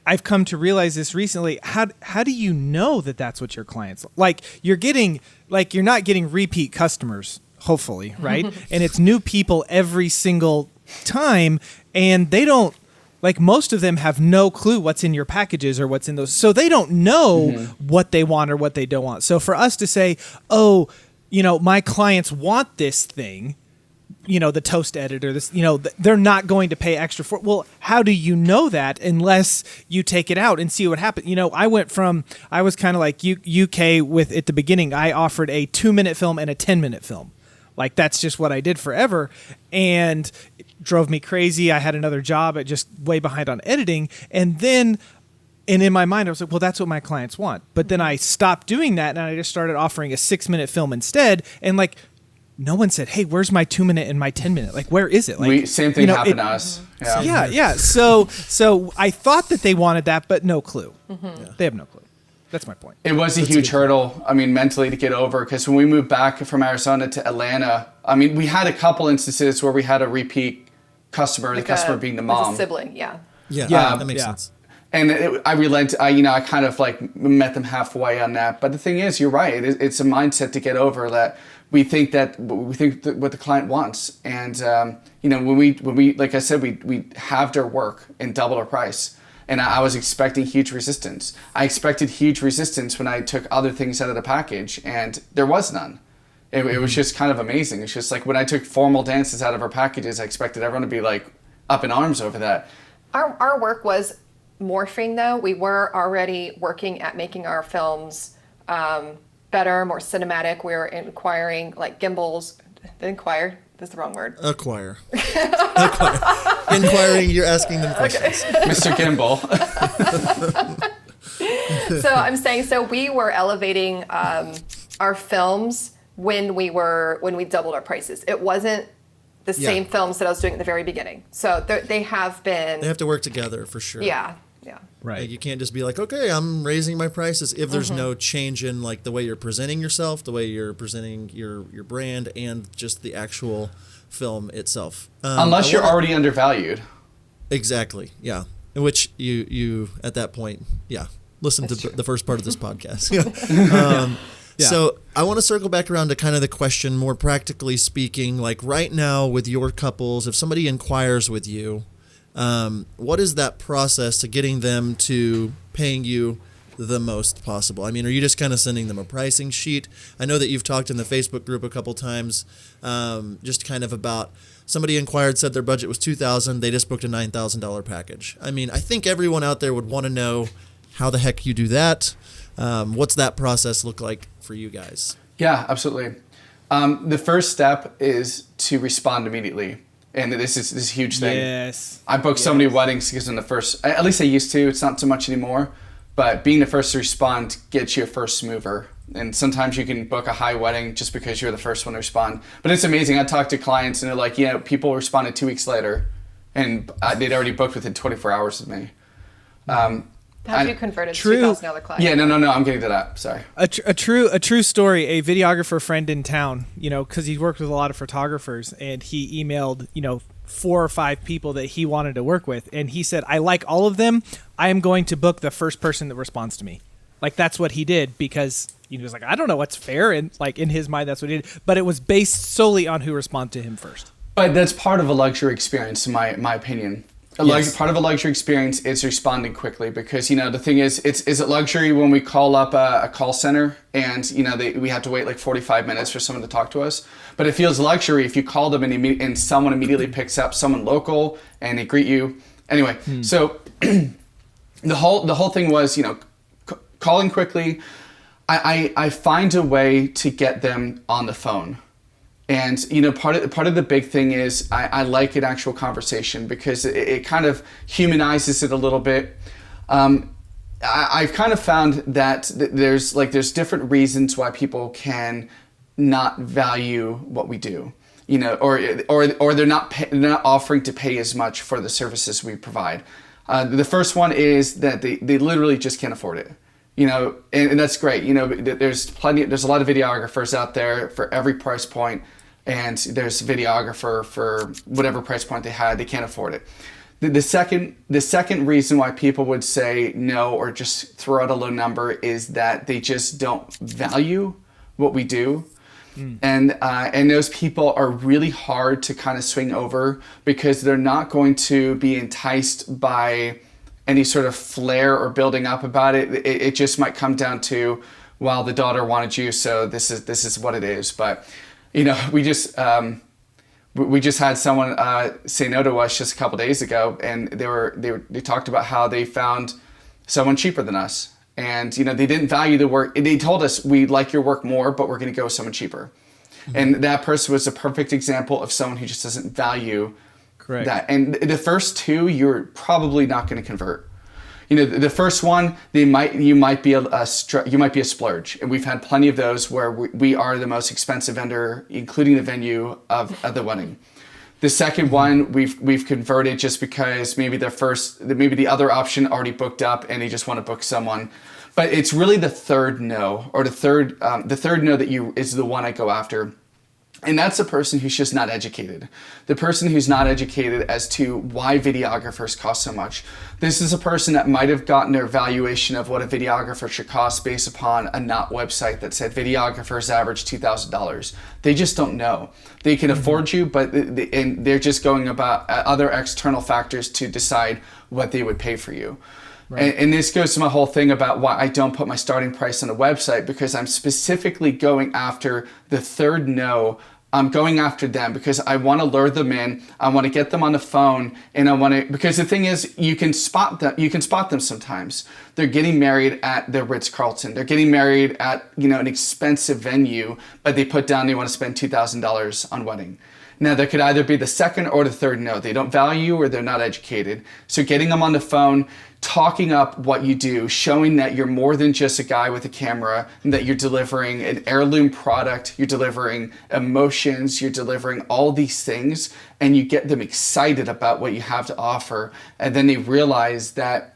I've come to realize this recently. How do you know that that's what your clients like? You're not getting repeat customers, hopefully, right? And it's new people every single time, and they don't, like, most of them have no clue what's in your packages or what's in those, so they don't know what they want or what they don't want. So for us to say, oh, my clients want this thing, the toast editor, this, they're not going to pay extra for. Well, how do you know that unless you take it out and see what happens? I was kind of like UK with at the beginning. I offered a 2-minute film and a 10-minute film. Like, that's just what I did forever. And it drove me crazy. I had another job at just way behind on editing. And in my mind, I was like, well, that's what my clients want. But then I stopped doing that, and I just started offering a 6-minute film instead. And like, no one said, hey, where's my 2-minute and my 10-minute? Like, where is it? Like, same thing happened to us. Yeah. So I thought that they wanted that, but no clue. They have no clue. That's my point. It was a huge hurdle, mentally to get over, because when we moved back from Arizona to Atlanta, we had a couple instances where we had a repeat customer, like the customer being the mom. Like a sibling, yeah. Yeah, that makes sense. And I relented. I kind of like met them halfway on that. But the thing is, you're right. It's a mindset to get over that we think that what the client wants. And when we like I said, we halved our work and doubled our price. And I was expecting huge resistance. I expected huge resistance when I took other things out of the package, and there was none. It was just kind of amazing. It's just like when I took formal dances out of our packages, I expected everyone to be like up in arms over that. Our work was morphing, though. We were already working at making our films better, more cinematic. We were inquiring, like, gimbals. Inquire. That's the wrong word. Acquire. Inquiring, you're asking them questions. Okay. Mr. Gimbal. So I'm saying, we were elevating our films when we doubled our prices. It wasn't the same films that I was doing at the very beginning. So they have been. They have to work together for sure. Yeah. Right. Like, you can't just be like, okay, I'm raising my prices if there's no change in like the way you're presenting yourself, the way you're presenting your brand, and just the actual film itself. Unless you're already undervalued. Exactly. Yeah. In which you at that point, listen to the first part of this podcast. So I want to circle back around to kind of the question, more practically speaking, like right now with your couples, if somebody inquires with you, what is that process to getting them to paying you the most possible? Are you just kind of sending them a pricing sheet? I know that you've talked in the Facebook group a couple times, just kind of about somebody inquired, said their budget was $2,000. They just booked a $9,000 package. I think everyone out there would want to know how the heck you do that. What's that process look like for you guys? Yeah, absolutely. The first step is to respond immediately. And this is a huge thing. Yes. I booked so many weddings because I'm the first, at least I used to, it's not so much anymore, but being the first to respond gets you a first mover. And sometimes you can book a high wedding just because you're the first one to respond. But it's amazing. I talk to clients and they're like, people responded 2 weeks later and they'd already booked within 24 hours of me. How did you convert a $2,000 client? Yeah, no, I'm getting to that. Sorry. A true story. A videographer friend in town, because he worked with a lot of photographers, and he emailed, 4 or 5 people that he wanted to work with, and he said, I like all of them. I am going to book the first person that responds to me. Like, that's what he did, because he was like, I don't know what's fair, and like in his mind, that's what he did. But it was based solely on who responded to him first. But that's part of a luxury experience, in my opinion. Part of a luxury experience is responding quickly, because the thing is it luxury when we call up a call center and we have to wait like 45 minutes for someone to talk to us, but it feels luxury if you call them and someone immediately picks up, someone local, and they greet you. Anyway, so the whole thing was, calling quickly. I find a way to get them on the phone. And, part of the big thing is I like an actual conversation because it kind of humanizes it a little bit. I've kind of found that there's different reasons why people can not value what we do, or they're not offering to pay as much for the services we provide. The first one is that they literally just can't afford it. And that's great. There's a lot of videographers out there for every price point, and there's a videographer for whatever price point they can't afford it. The second reason why people would say no or just throw out a low number is that they just don't value what we do. And those people are really hard to kind of swing over because they're not going to be enticed by any sort of flair or building up about it. It just might come down to, well, the daughter wanted you, so this is what it is. But we just had someone say no to us just a couple days ago, and they talked about how they found someone cheaper than us, and they didn't value the work. They told us, we like your work more, but we're going to go with someone cheaper. And that person was a perfect example of someone who just doesn't value that. And the first two, you're probably not going to convert. The first one, you might be a splurge, and we've had plenty of those where we are the most expensive vendor, including the venue of the wedding. The second one, we've converted just because maybe the other option already booked up, and they just want to book someone. But it's really the third no, or the third no that is the one I go after. And that's the person who's just not educated. The person who's not educated as to why videographers cost so much. This is a person that might have gotten their valuation of what a videographer should cost based upon a Knot website that said videographers average $2,000. They just don't know. They can afford you, but they're just going about other external factors to decide what they would pay for you. Right. And this goes to my whole thing about why I don't put my starting price on a website, because I'm specifically going after the third no. I'm going after them because I want to lure them in. I want to get them on the phone, and because the thing is, you can spot them sometimes. They're getting married at the Ritz-Carlton. They're getting married at an expensive venue, but they put down they want to spend $2,000 on wedding. Now, there could either be the second or the third no. They don't value or they're not educated. So getting them on the phone, talking up what you do, showing that you're more than just a guy with a camera, and that you're delivering an heirloom product, you're delivering emotions, you're delivering all these things, and you get them excited about what you have to offer. And then they realize that,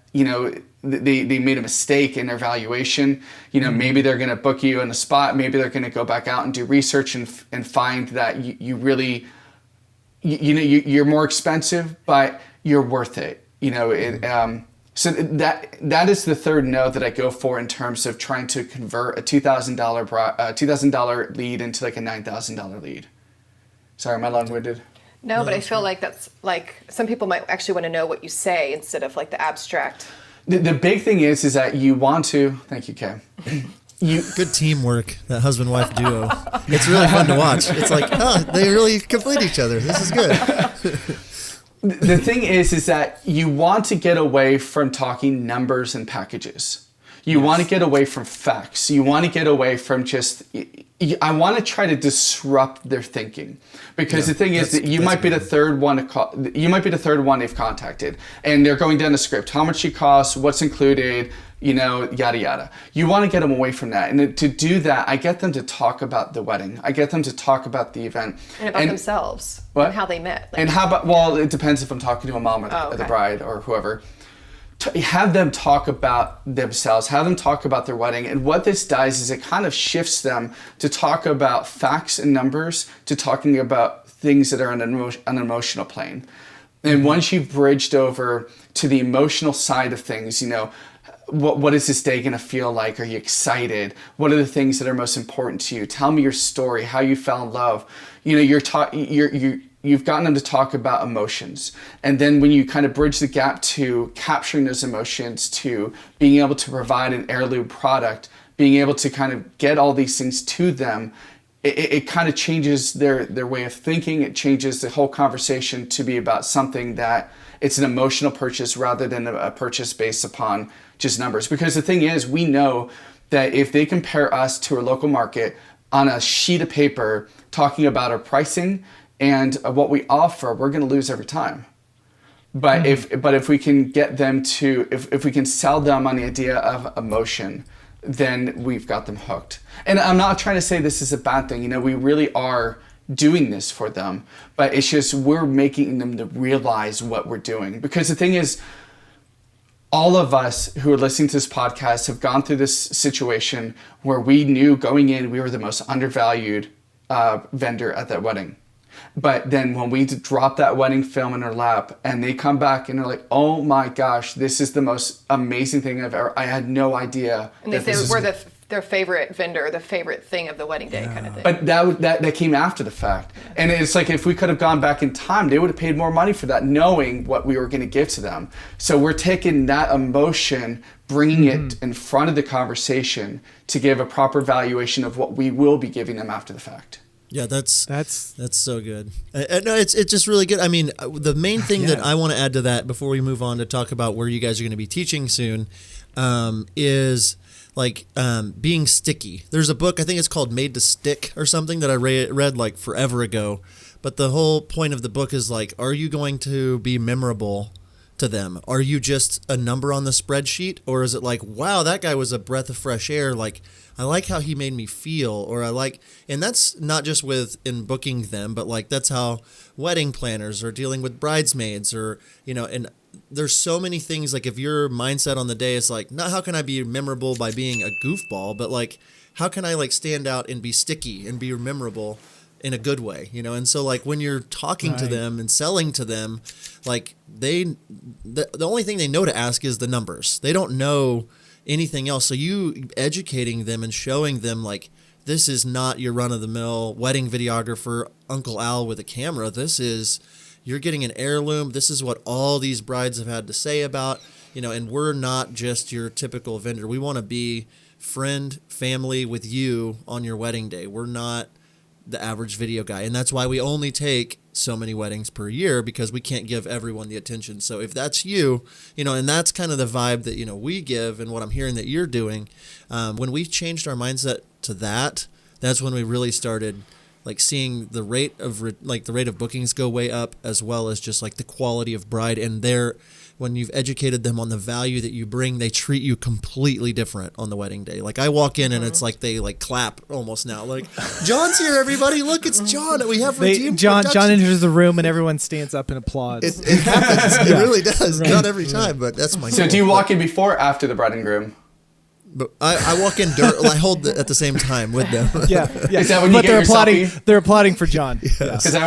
they made a mistake in their valuation. Maybe they're going to book you on the spot. Maybe they're going to go back out and do research and find that you really, you're more expensive, but you're worth it. So that is the third no that I go for in terms of trying to convert a $2,000 lead into like a $9,000 lead. Sorry, am I long-winded? No, but I feel like that's like some people might actually want to know what you say instead of like the abstract. The big thing is that you want to. Thank you, Kaye. Good teamwork, that husband-wife duo. It's really fun to watch. It's like, they really complete each other. This is good. The thing is that you want to get away from talking numbers and packages. You want to get away from facts. You want to get away from just. I want to try to disrupt their thinking, because the thing is that you might be the third one you might be the third one they've contacted, and they're going down the script. How much it costs? What's included? Yada yada. You want to get them away from that, and to do that, I get them to talk about the wedding. I get them to talk about the event and about themselves and how they met. And how about? Well, it depends if I'm talking to a mom or the bride or whoever. Have them talk about themselves, have them talk about their wedding. And what this does is it kind of shifts them to talk about facts and numbers to talking about things that are on an emotional plane. And once you've bridged over to the emotional side of things, what is this day going to feel like? Are you excited? What are the things that are most important to you? Tell me your story, how you fell in love. You've gotten them to talk about emotions. And then when you kind of bridge the gap to capturing those emotions, to being able to provide an heirloom product, being able to kind of get all these things to them, it kind of changes their way of thinking. It changes the whole conversation to be about something that it's an emotional purchase rather than a purchase based upon just numbers. Because the thing is, we know that if they compare us to a local market on a sheet of paper talking about our pricing and what we offer, we're going to lose every time. But if we can get them to, if we can sell them on the idea of emotion, then we've got them hooked. And I'm not trying to say this is a bad thing. We really are doing this for them, but it's just we're making them to realize what we're doing. Because the thing is, all of us who are listening to this podcast have gone through this situation where we knew going in we were the most undervalued vendor at that wedding. But then when we drop that wedding film in our lap and they come back and they're like, oh my gosh, this is the most amazing thing I've ever, I had no idea. And they say we're their favorite vendor, the favorite thing of the wedding day kind of thing. But that came after the fact. And it's like, if we could have gone back in time, they would have paid more money for that, knowing what we were going to give to them. So we're taking that emotion, bringing it in front of the conversation to give a proper valuation of what we will be giving them after the fact. Yeah, that's so good. No, it's just really good. I mean, the main thing that I want to add to that before we move on to talk about where you guys are going to be teaching soon is like being sticky. There's a book, I think it's called Made to Stick or something, that I read like forever ago. But the whole point of the book is like, are you going to be memorable to them? Are you just a number on the spreadsheet? Or is it like, wow, that guy was a breath of fresh air. Like, I like how he made me feel, or I like, and that's not just in booking them, but like that's how wedding planners are dealing with bridesmaids, or, and there's so many things. Like if your mindset on the day is like, not how can I be memorable by being a goofball, but like, how can I like stand out and be sticky and be memorable in a good way, And so like when you're talking to them and selling to them, like the only thing they know to ask is the numbers. They don't know anything else. So you educating them and showing them like, this is not your run-of-the-mill wedding videographer, Uncle Al with a camera. You're getting an heirloom. This is what all these brides have had to say about, and we're not just your typical vendor. We want to be friend, family with you on your wedding day. We're not the average video guy. And that's why we only take so many weddings per year, because we can't give everyone the attention. So if that's you, and that's kind of the vibe that, we give, and what I'm hearing that you're doing, when we changed our mindset to that's when we really started like seeing the rate of bookings go way up, as well as just like the quality of bride. And when you've educated them on the value that you bring, they treat you completely different on the wedding day. Like I walk in and it's like they like clap almost now. Like, John's here, everybody! Look, it's John. We have redeemed John enters the room and everyone stands up and applauds. It happens. It really does. Right. Not every time, but that's my. So goal. Do you walk in before or after the bride and groom? But I walk in I hold at the same time with them. Yeah. Is that when you get they're your applauding. selfie? They're applauding for John. Because I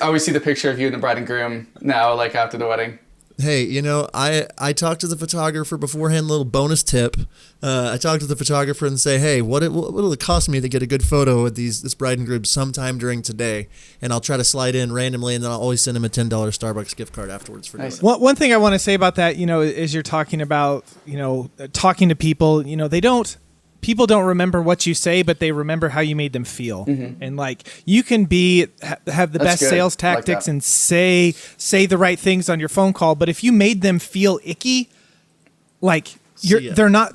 always see the picture of you and the bride and groom now, like after the wedding. Hey, I talked to the photographer beforehand, little bonus tip. I talked to the photographer and say, hey, what'll it cost me to get a good photo with this bride and groom sometime during today? And I'll try to slide in randomly, and then I'll always send him a $10 Starbucks gift card afterwards for doing it. One thing I want to say about that, is you're talking about, talking to people, people don't remember what you say, but they remember how you made them feel. Mm-hmm. And like you can have the best sales tactics and say the right things on your phone call, but if you made them feel icky, like they're not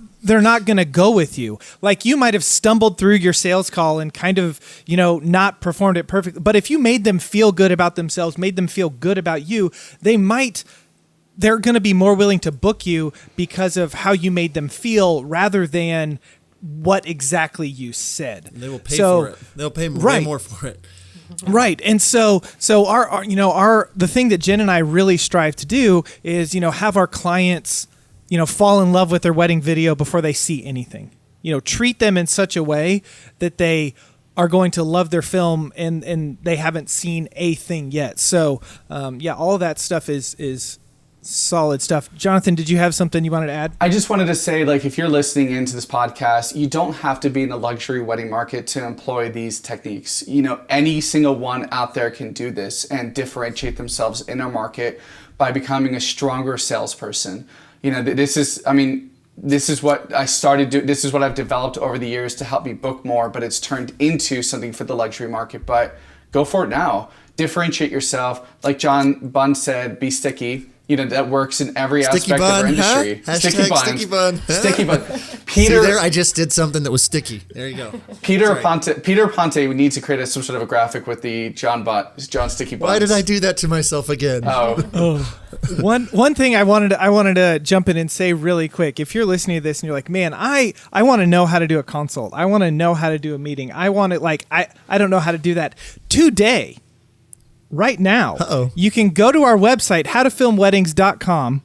going to go with you. Like you might have stumbled through your sales call and kind of, not performed it perfectly. But if you made them feel good about themselves, made them feel good about you, they're going to be more willing to book you because of how you made them feel rather than what exactly you said. They will pay for it. They'll pay way more for it. Right. And so our the thing that Jen and I really strive to do is, have our clients, fall in love with their wedding video before they see anything. Treat them in such a way that they are going to love their film and they haven't seen a thing yet. So, all of that stuff is solid stuff. Jonathan, did you have something you wanted to add? I just wanted to say, like, if you're listening into this podcast, you don't have to be in the luxury wedding market to employ these techniques. Any single one out there can do this and differentiate themselves in our market by becoming a stronger salesperson. This is, this is what I started doing. This is what I've developed over the years to help me book more, but it's turned into something for the luxury market. But go for it now. Differentiate yourself. Like John Bunn said, be sticky. That works in every aspect of our industry. Huh? Sticky bun. Sticky bun. Peter, see there, I just did something that was sticky. There you go. Peter Ponte needs to create some sort of a graphic with the John Sticky Buns. Why did I do that to myself again? One thing I wanted to jump in and say really quick. If you're listening to this and you're like, man, I want to know how to do a consult. I want to know how to do a meeting. I want to I don't know how to do that today. Right now, you can go to our website, howtofilmweddings.com,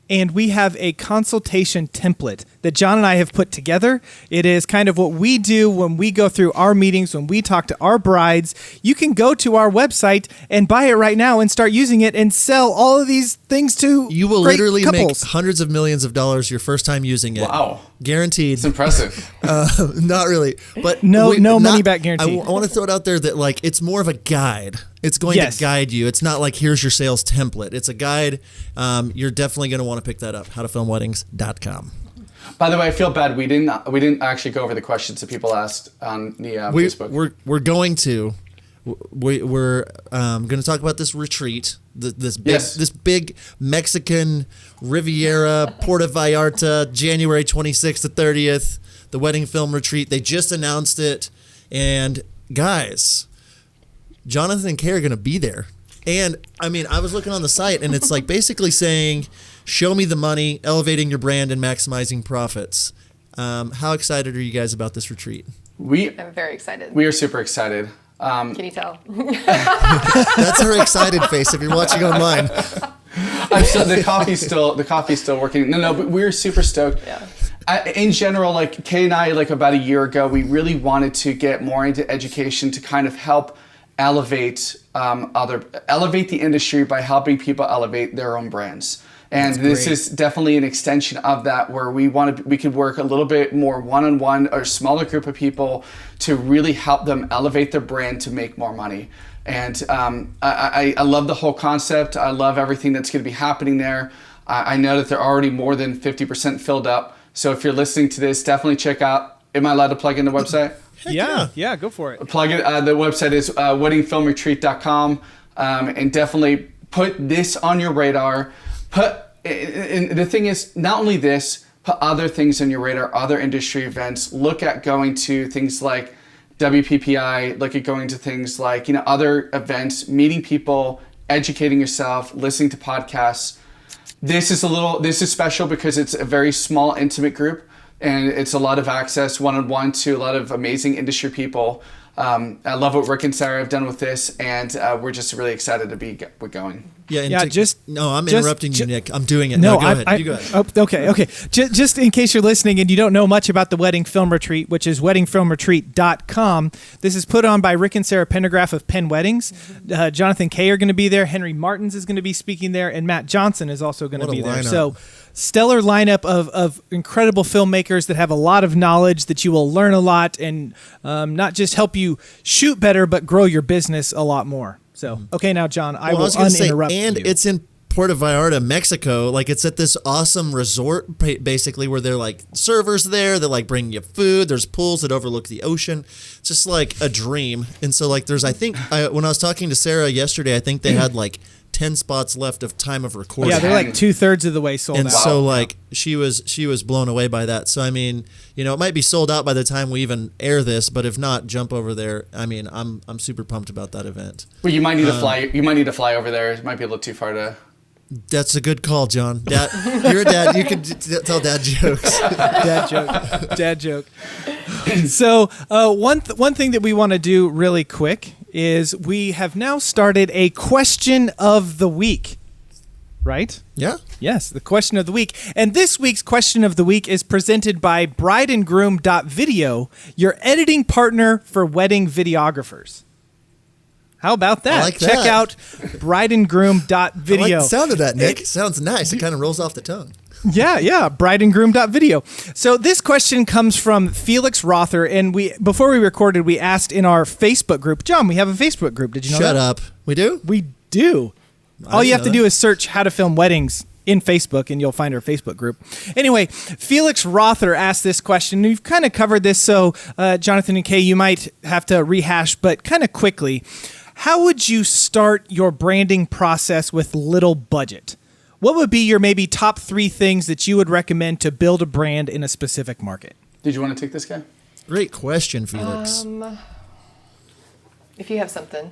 and we have a consultation template that John and I have put together. It is kind of what we do when we go through our meetings, when we talk to our brides. You can go to our website and buy it right now and start using it and sell all of these things to You will great literally couples. make hundreds of millions of dollars your first time using it. Wow. Guaranteed. It's impressive. Not really. But No money back guarantee. I want to throw it out there that it's more of a guide. It's going to guide you. It's not like here's your sales template. It's a guide. You're definitely going to want to pick that up. Howtofilmweddings.com. By the way, I feel bad. We didn't actually go over the questions that people asked on the Facebook. We're going to. We're going to talk about this retreat, this big Mexican Riviera Puerto Vallarta, January 26th to 30th, the wedding film retreat. They just announced it, and guys, Jonathan and Kaye are going to be there. And I mean, I was looking on the site, and it's basically saying, "Show me the money, elevating your brand and maximizing profits." How excited are you guys about this retreat? I'm very excited. We are super excited. Can you tell? That's her excited face if you're watching online. The coffee's still working. No, but we're super stoked. Yeah. In general, Kaye and I, about a year ago, we really wanted to get more into education to kind of help elevate the industry by helping people elevate their own brands. And this is definitely an extension of that, where we could work a little bit more one-on-one or a smaller group of people to really help them elevate their brand to make more money. And I love the whole concept. I love everything that's going to be happening there. I know that they're already more than 50% filled up. So if you're listening to this, definitely check out. Am I allowed to plug in the website? Yeah, go for it. Plug it. The website is weddingfilmretreat.com, and definitely put this on your radar. And the thing is, not only this, put other things on your radar, other industry events. Look at going to things like WPPI. Look at going to things like other events, meeting people, educating yourself, listening to podcasts. This is special because it's a very small, intimate group. And it's a lot of access one-on-one to a lot of amazing industry people. I love what Rick and Sarah have done with this, and we're just really excited to be going. I'm interrupting you, Nick. I'm doing it. No, go ahead. You go ahead. Okay. Just in case you're listening and you don't know much about the Wedding Film Retreat, which is weddingfilmretreat.com, this is put on by Rick and Sarah Pendergraph of Penn Weddings. Jonathan Kaye are going to be there. Henry Martins is going to be speaking there, and Matt Johnson is also going to be there. So stellar lineup of incredible filmmakers that have a lot of knowledge that you will learn a lot and not just help you shoot better, but grow your business a lot more. So, okay, now, John, I will uninterrupt you. And it's in Puerto Vallarta, Mexico. It's at this awesome resort, basically, where they're servers there that bring you food. There's pools that overlook the ocean. It's just a dream. And so there's, I think, when I was talking to Sarah yesterday, I think they had 10 spots left of time of recording. Yeah, they're 2/3 of the way sold out. And so she was blown away by that. So I mean, it might be sold out by the time we even air this, but if not, jump over there. I mean, I'm super pumped about that event. Well, you might need to fly. You might need to fly over there. It might be a little too far to. That's a good call, John. Dad, you're a dad. You can tell dad jokes. Dad joke. So one thing that we want to do really quick is we have now started a question of the week, right? Yeah. Yes, the question of the week. And this week's question of the week is presented by brideandgroom.video, your editing partner for wedding videographers. How about that? I like Check that. out brideandgroom.video. I like the sound of that, Nick. Sounds nice. It kind of rolls off the tongue. Yeah, brideandgroom.video. So this question comes from Felix Rother, and before we recorded, we asked in our Facebook group. John, we have a Facebook group. Did you know that? Shut up. We do? We do. All you have to do is search How to Film Weddings in Facebook, and you'll find our Facebook group. Anyway, Felix Rother asked this question. We've kind of covered this, so Jonathan and Kaye, you might have to rehash, but kind of quickly. How would you start your branding process with little budget? What would be your maybe top 3 things that you would recommend to build a brand in a specific market? Did you want to take this guy? Great question, Felix. If you have something.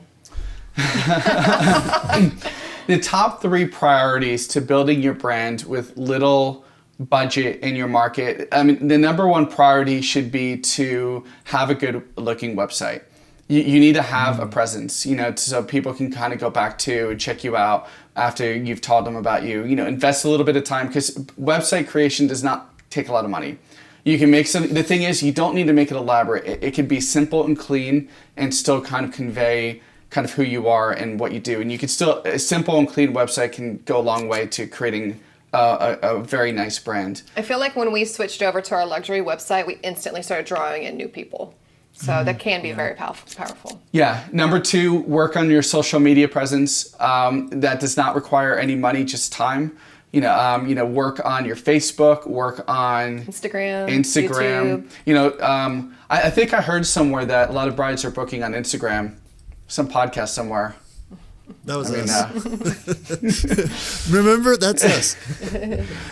The top 3 priorities to building your brand with little budget in your market. I mean, the number 1 priority should be to have a good looking website. You need to have a presence, so people can kind of go back to and check you out after you've told them about you. Invest a little bit of time, because website creation does not take a lot of money. You can make the thing is, you don't need to make it elaborate. It can be simple and clean and still kind of convey kind of who you are and what you do. And you can still, a simple and clean website can go a long way to creating a very nice brand. I feel like when we switched over to our luxury website, we instantly started drawing in new people. So that can be very powerful. Yeah. Number 2, work on your social media presence. That does not require any money, just time. Work on your Facebook, work on Instagram. YouTube. I think I heard somewhere that a lot of brides are booking on Instagram. Some podcast somewhere. That was us. Remember? That's us.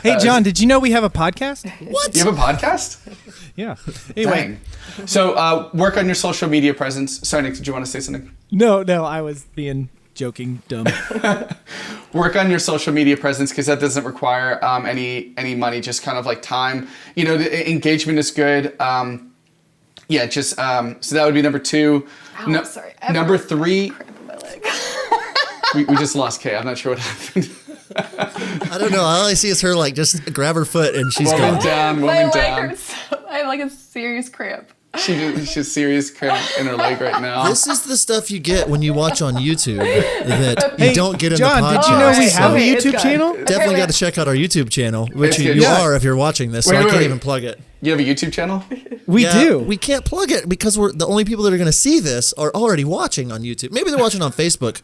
Hey, John, did you know we have a podcast? What? You have a podcast? Yeah. Anyway. Dang. So work on your social media presence. Sorry, Nick, did you want to say something? No, I was being joking, dumb. Work on your social media presence, because that doesn't require any money, just kind of like time. The engagement is good. So that would be number 2. Ow, sorry. Number 3. Cramp in my leg. we just lost Kaye. I'm not sure what happened. I don't know. All I see is her just grab her foot and she's Woman gone. down. My leg hurts. I have like a serious cramp. She's serious cramp in her leg right now. This is the stuff you get when you watch on YouTube that you don't get in John, the podcast. did you know we have a Okay, it's YouTube gone. channel? Definitely got to check out our YouTube channel, which It's good. you Yeah. are if you're watching this, so Wait, I wait, can't wait. even plug it. You have a YouTube channel? We Yeah, do. We can't plug it because we're the only people that are going to see this are already watching on YouTube. Maybe they're watching on Facebook.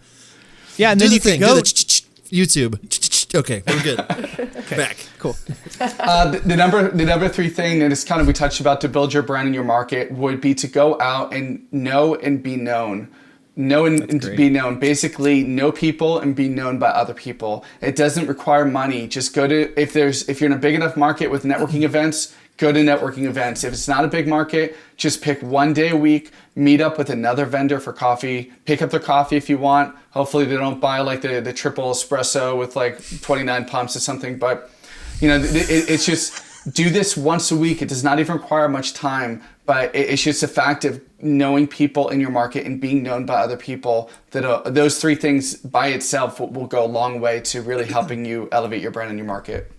Yeah, and Do then the you thing. can go. Do the YouTube. Okay, we're good. Back. Cool. The number 3 thing that is kind of we touched about to build your brand in your market would be to go out and know and be known. Know and be known. Basically, know people and be known by other people. It doesn't require money. Just go to if you're in a big enough market with networking events, go to networking events. If it's not a big market, just pick one day a week, meet up with another vendor for coffee, pick up their coffee if you want. Hopefully they don't buy like the triple espresso with like 29 pumps or something, but it's just do this once a week. It does not even require much time, but it's just a fact of knowing people in your market and being known by other people. That those 3 things by itself will go a long way to really helping you elevate your brand in your market.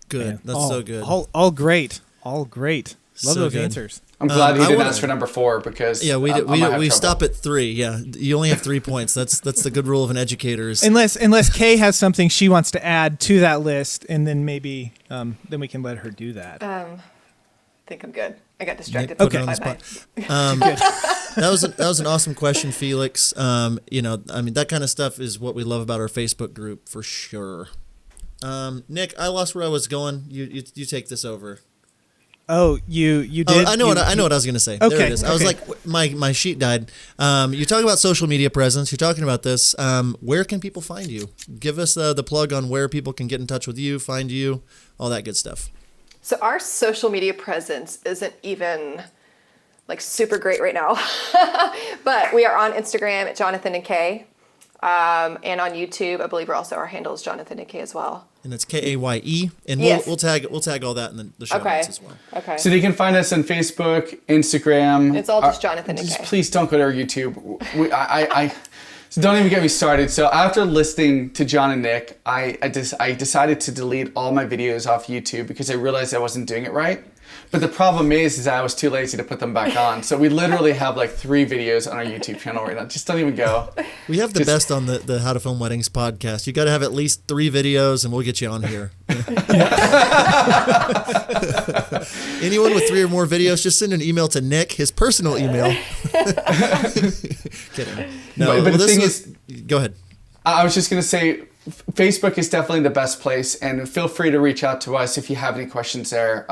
Good. Yeah. That's so good. All great. All great. Love So those good. answers. I'm glad he I didn't wanna- ask for number 4 because Yeah, we I might have we trouble. stop at 3. Yeah, you only have 3 points. That's the good rule of an educator. Is Unless Kaye has something she wants to add to that list, and then maybe then we can let her do that. I think I'm good. I got distracted. Put it Okay. on the Bye-bye. spot. That was an awesome question, Felix. That kind of stuff is what we love about our Facebook group for sure. Nick, I lost where I was going. You take this over. Oh, you did. Oh, I know what I was going to say. There Okay, it is. I was okay. like, my sheet died. You're talking about social media presence. You're talking about this. Where can people find you? Give us the plug on where people can get in touch with you, find you, all that good stuff. So our social media presence isn't even like super great right now, but we are on Instagram at Jonathan and Kaye, and on YouTube. I believe our handle is Jonathan and Kaye as well. And it's Kaye, and Yes. we'll tag all that in the show Okay. notes as well. Okay. So they can find us on Facebook, Instagram. It's all just Jonathan and Just Kaye. please don't go to our YouTube. So don't even get me started. So after listening to John and Nick, I decided to delete all my videos off YouTube because I realized I wasn't doing it right. But the problem is I was too lazy to put them back on. So we literally have like 3 videos on our YouTube channel right now. Just don't even go. We have the best on the How to Film Weddings podcast. You got to have at least 3 videos, and we'll get you on here. Anyone with 3 or more videos, just send an email to Nick, his personal email. Kidding. No, But the this thing was, go ahead. I was just going to say, Facebook is definitely the best place, and feel free to reach out to us if you have any questions there.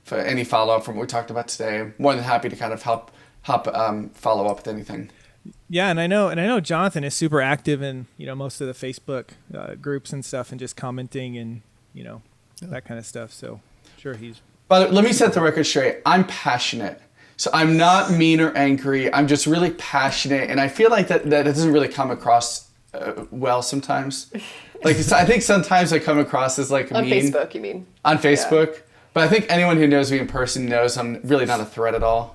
For any follow-up from what we talked about today. I'm more than happy to kind of help follow up with anything. Yeah, and I know Jonathan is super active in most of the Facebook groups and stuff, and just commenting and that kind of stuff. So sure he's. But let me set the record straight. I'm passionate, so I'm not mean or angry. I'm just really passionate, and I feel like that doesn't really come across well sometimes. Like I think sometimes I come across as like on mean. Facebook. You mean on Facebook? Yeah. But I think anyone who knows me in person knows I'm really not a threat at all.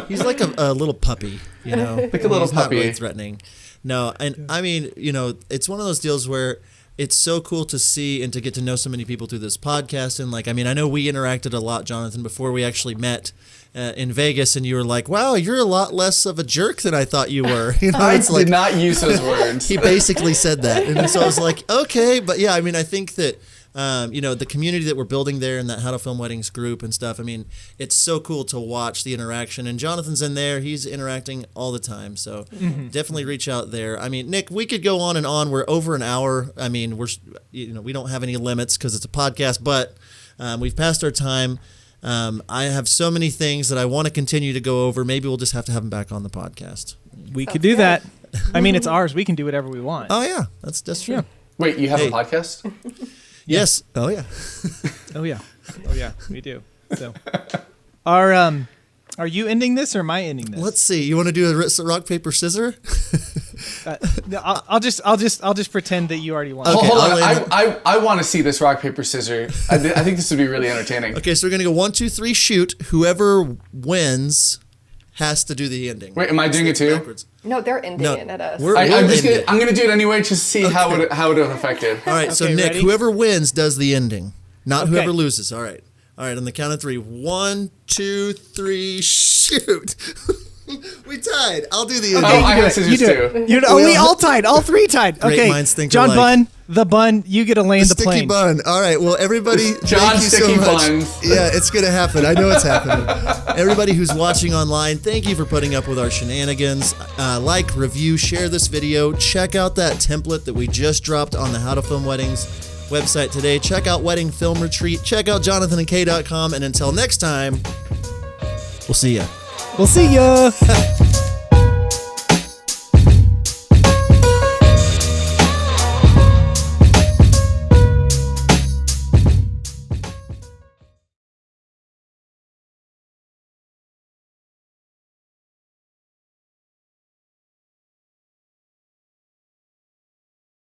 He's like a little puppy, Like a little He's not puppy. really threatening. No, and I mean, it's one of those deals where it's so cool to see and to get to know so many people through this podcast. And I know we interacted a lot, Jonathan, before we actually met in Vegas, and you were like, wow, you're a lot less of a jerk than I thought you were. I did not use those words. He basically said that. And so I was like, okay. But yeah, I mean, I think that, the community that we're building there in that How to Film Weddings group and stuff, I mean, it's so cool to watch the interaction. And Jonathan's in there. He's interacting all the time. So definitely reach out there. I mean, Nick, we could go on and on. We're over an hour. I mean, we don't have any limits because it's a podcast, but we've passed our time. I have so many things that I want to continue to go over. Maybe we'll just have to have him back on the podcast. We could do that. I mean, it's ours. We can do whatever we want. Oh, yeah. That's true. Yeah. Wait, you have a podcast? Yes. Oh, yeah. Oh yeah, we do. So, are you ending this or am I ending this? Let's see. You want to do a rock, paper, scissors? No, I'll just pretend that you already won. Okay, Hold I'll on. I want to see this rock, paper, scissors. I think this would be really entertaining. Okay, so we're going to go 1, 2, 3, shoot. Whoever wins has to do the ending. Wait, am I doing it too? Backwards. No, they're ending it at us. We'll I'm end gonna do it anyway, just to see how it would have affected. All right, so Okay, Nick, ready? whoever wins does the ending, not Okay. whoever loses. All right, on the count of 3. 1, 2, 3, shoot. We tied. I'll do the ending. Oh, I have scissors too. We all tied. All three tied. Great Okay, minds think John alike. the bun. You get to land the Sticky plane. bun. All right. Well, everybody, John thank you so Sticky much. Buns. Yeah, it's gonna happen. I know it's happening. Everybody who's watching online, thank you for putting up with our shenanigans. Like, review, share this video. Check out that template that we just dropped on the How to Film Weddings website today. Check out Wedding Film Retreat. Check out jonathanandkaye.com. And until next time, we'll see ya. We'll see ya.